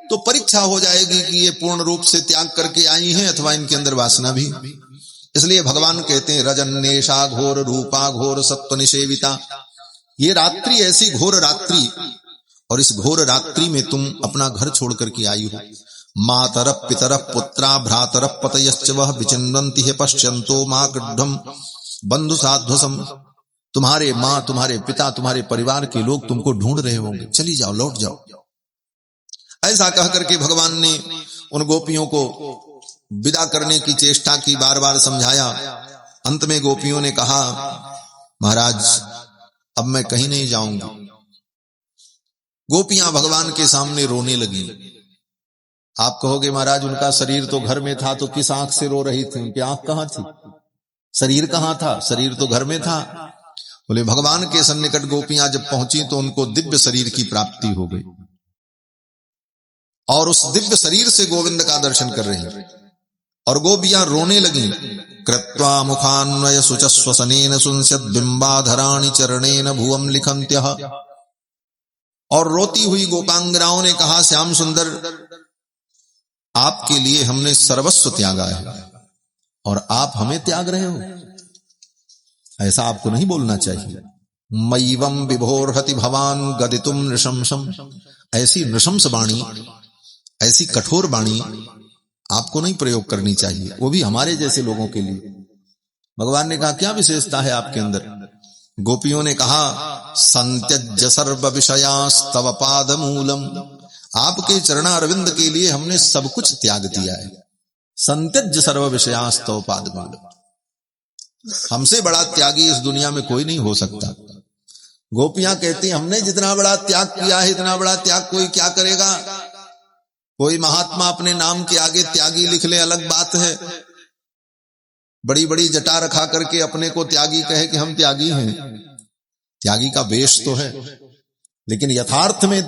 तो परीक्षा हो जाएगी कि ये पूर्ण रूप से त्याग करके आई हैं अथवा इनके अंदर वासना भी। इसलिए भगवान कहते हैं, रजन्नेशा घोर रूपा घोर सत्व निषेविता। ये रात्रि ऐसी घोर रात्रि, और इस घोर रात्रि में तुम अपना घर छोड़ करके आई हो। मातरः पितरः पुत्रा भ्रातरः पतयश्च वह विचिन्वन्ति है पश्यन्तो मां गड्ढम बंधु साध्वसम। तुम्हारे मां, तुम्हारे पिता, तुम्हारे परिवार के लोग तुमको ढूंढ रहे होंगे, चली जाओ, लौट जाओ। ऐसा कह करके भगवान ने उन गोपियों को विदा करने की चेष्टा की, बार बार समझाया। अंत में गोपियों ने कहा, महाराज अब मैं कहीं नहीं जाऊंगी। गोपियां भगवान के सामने रोने लगी। आप कहोगे महाराज उनका शरीर तो घर में था, तो किस आंख से रो रही थी, उनकी आंख कहां थी, शरीर कहां था, शरीर तो घर में था। बोले भगवान के सन्निकट गोपियां जब पहुंची तो उनको दिव्य शरीर की प्राप्ति हो गई और उस दिव्य शरीर से गोविंद का दर्शन कर रही हैं। और गोपियां रोने लगी। कृत्वा मुखान्वय सुचस्वसनेन सुंस्यत बिंबाधराणि चरणेन भुवम लिखन्त्यः। और रोती हुई गोपांगनाओं ने कहा, श्याम सुंदर आपके लिए हमने सर्वस्व त्यागा है और आप हमें त्याग रहे हो। ऐसा आपको नहीं बोलना चाहिए। मयिवम विभोर्हति भवान गदितुम नृशंसम। ऐसी नृशंस वाणी, ऐसी कठोर वाणी आपको नहीं प्रयोग करनी चाहिए, वो भी हमारे जैसे लोगों के लिए। भगवान ने कहा, क्या विशेषता है आपके अंदर गोपियों ने कहा, संत्यज्य सर्व विषयास्तव पाद मूलम, आपके चरणारविंद के लिए हमने सब कुछ त्याग दिया है। संत्यज्य सर्व विषयास्तव पाद मूलम, हमसे बड़ा त्यागी इस दुनिया में कोई नहीं हो सकता। गोपियां कहती, हमने जितना बड़ा त्याग किया है, इतना बड़ा त्याग कोई क्या करेगा। कोई महात्मा अपने नाम के आगे त्यागी लिख ले, अलग बात है। बड़ी बड़ी जटा रखा करके अपने को त्यागी कहे कि हम त्यागी हैं, त्यागी का वेश तो है, लेकिन यथार्थ में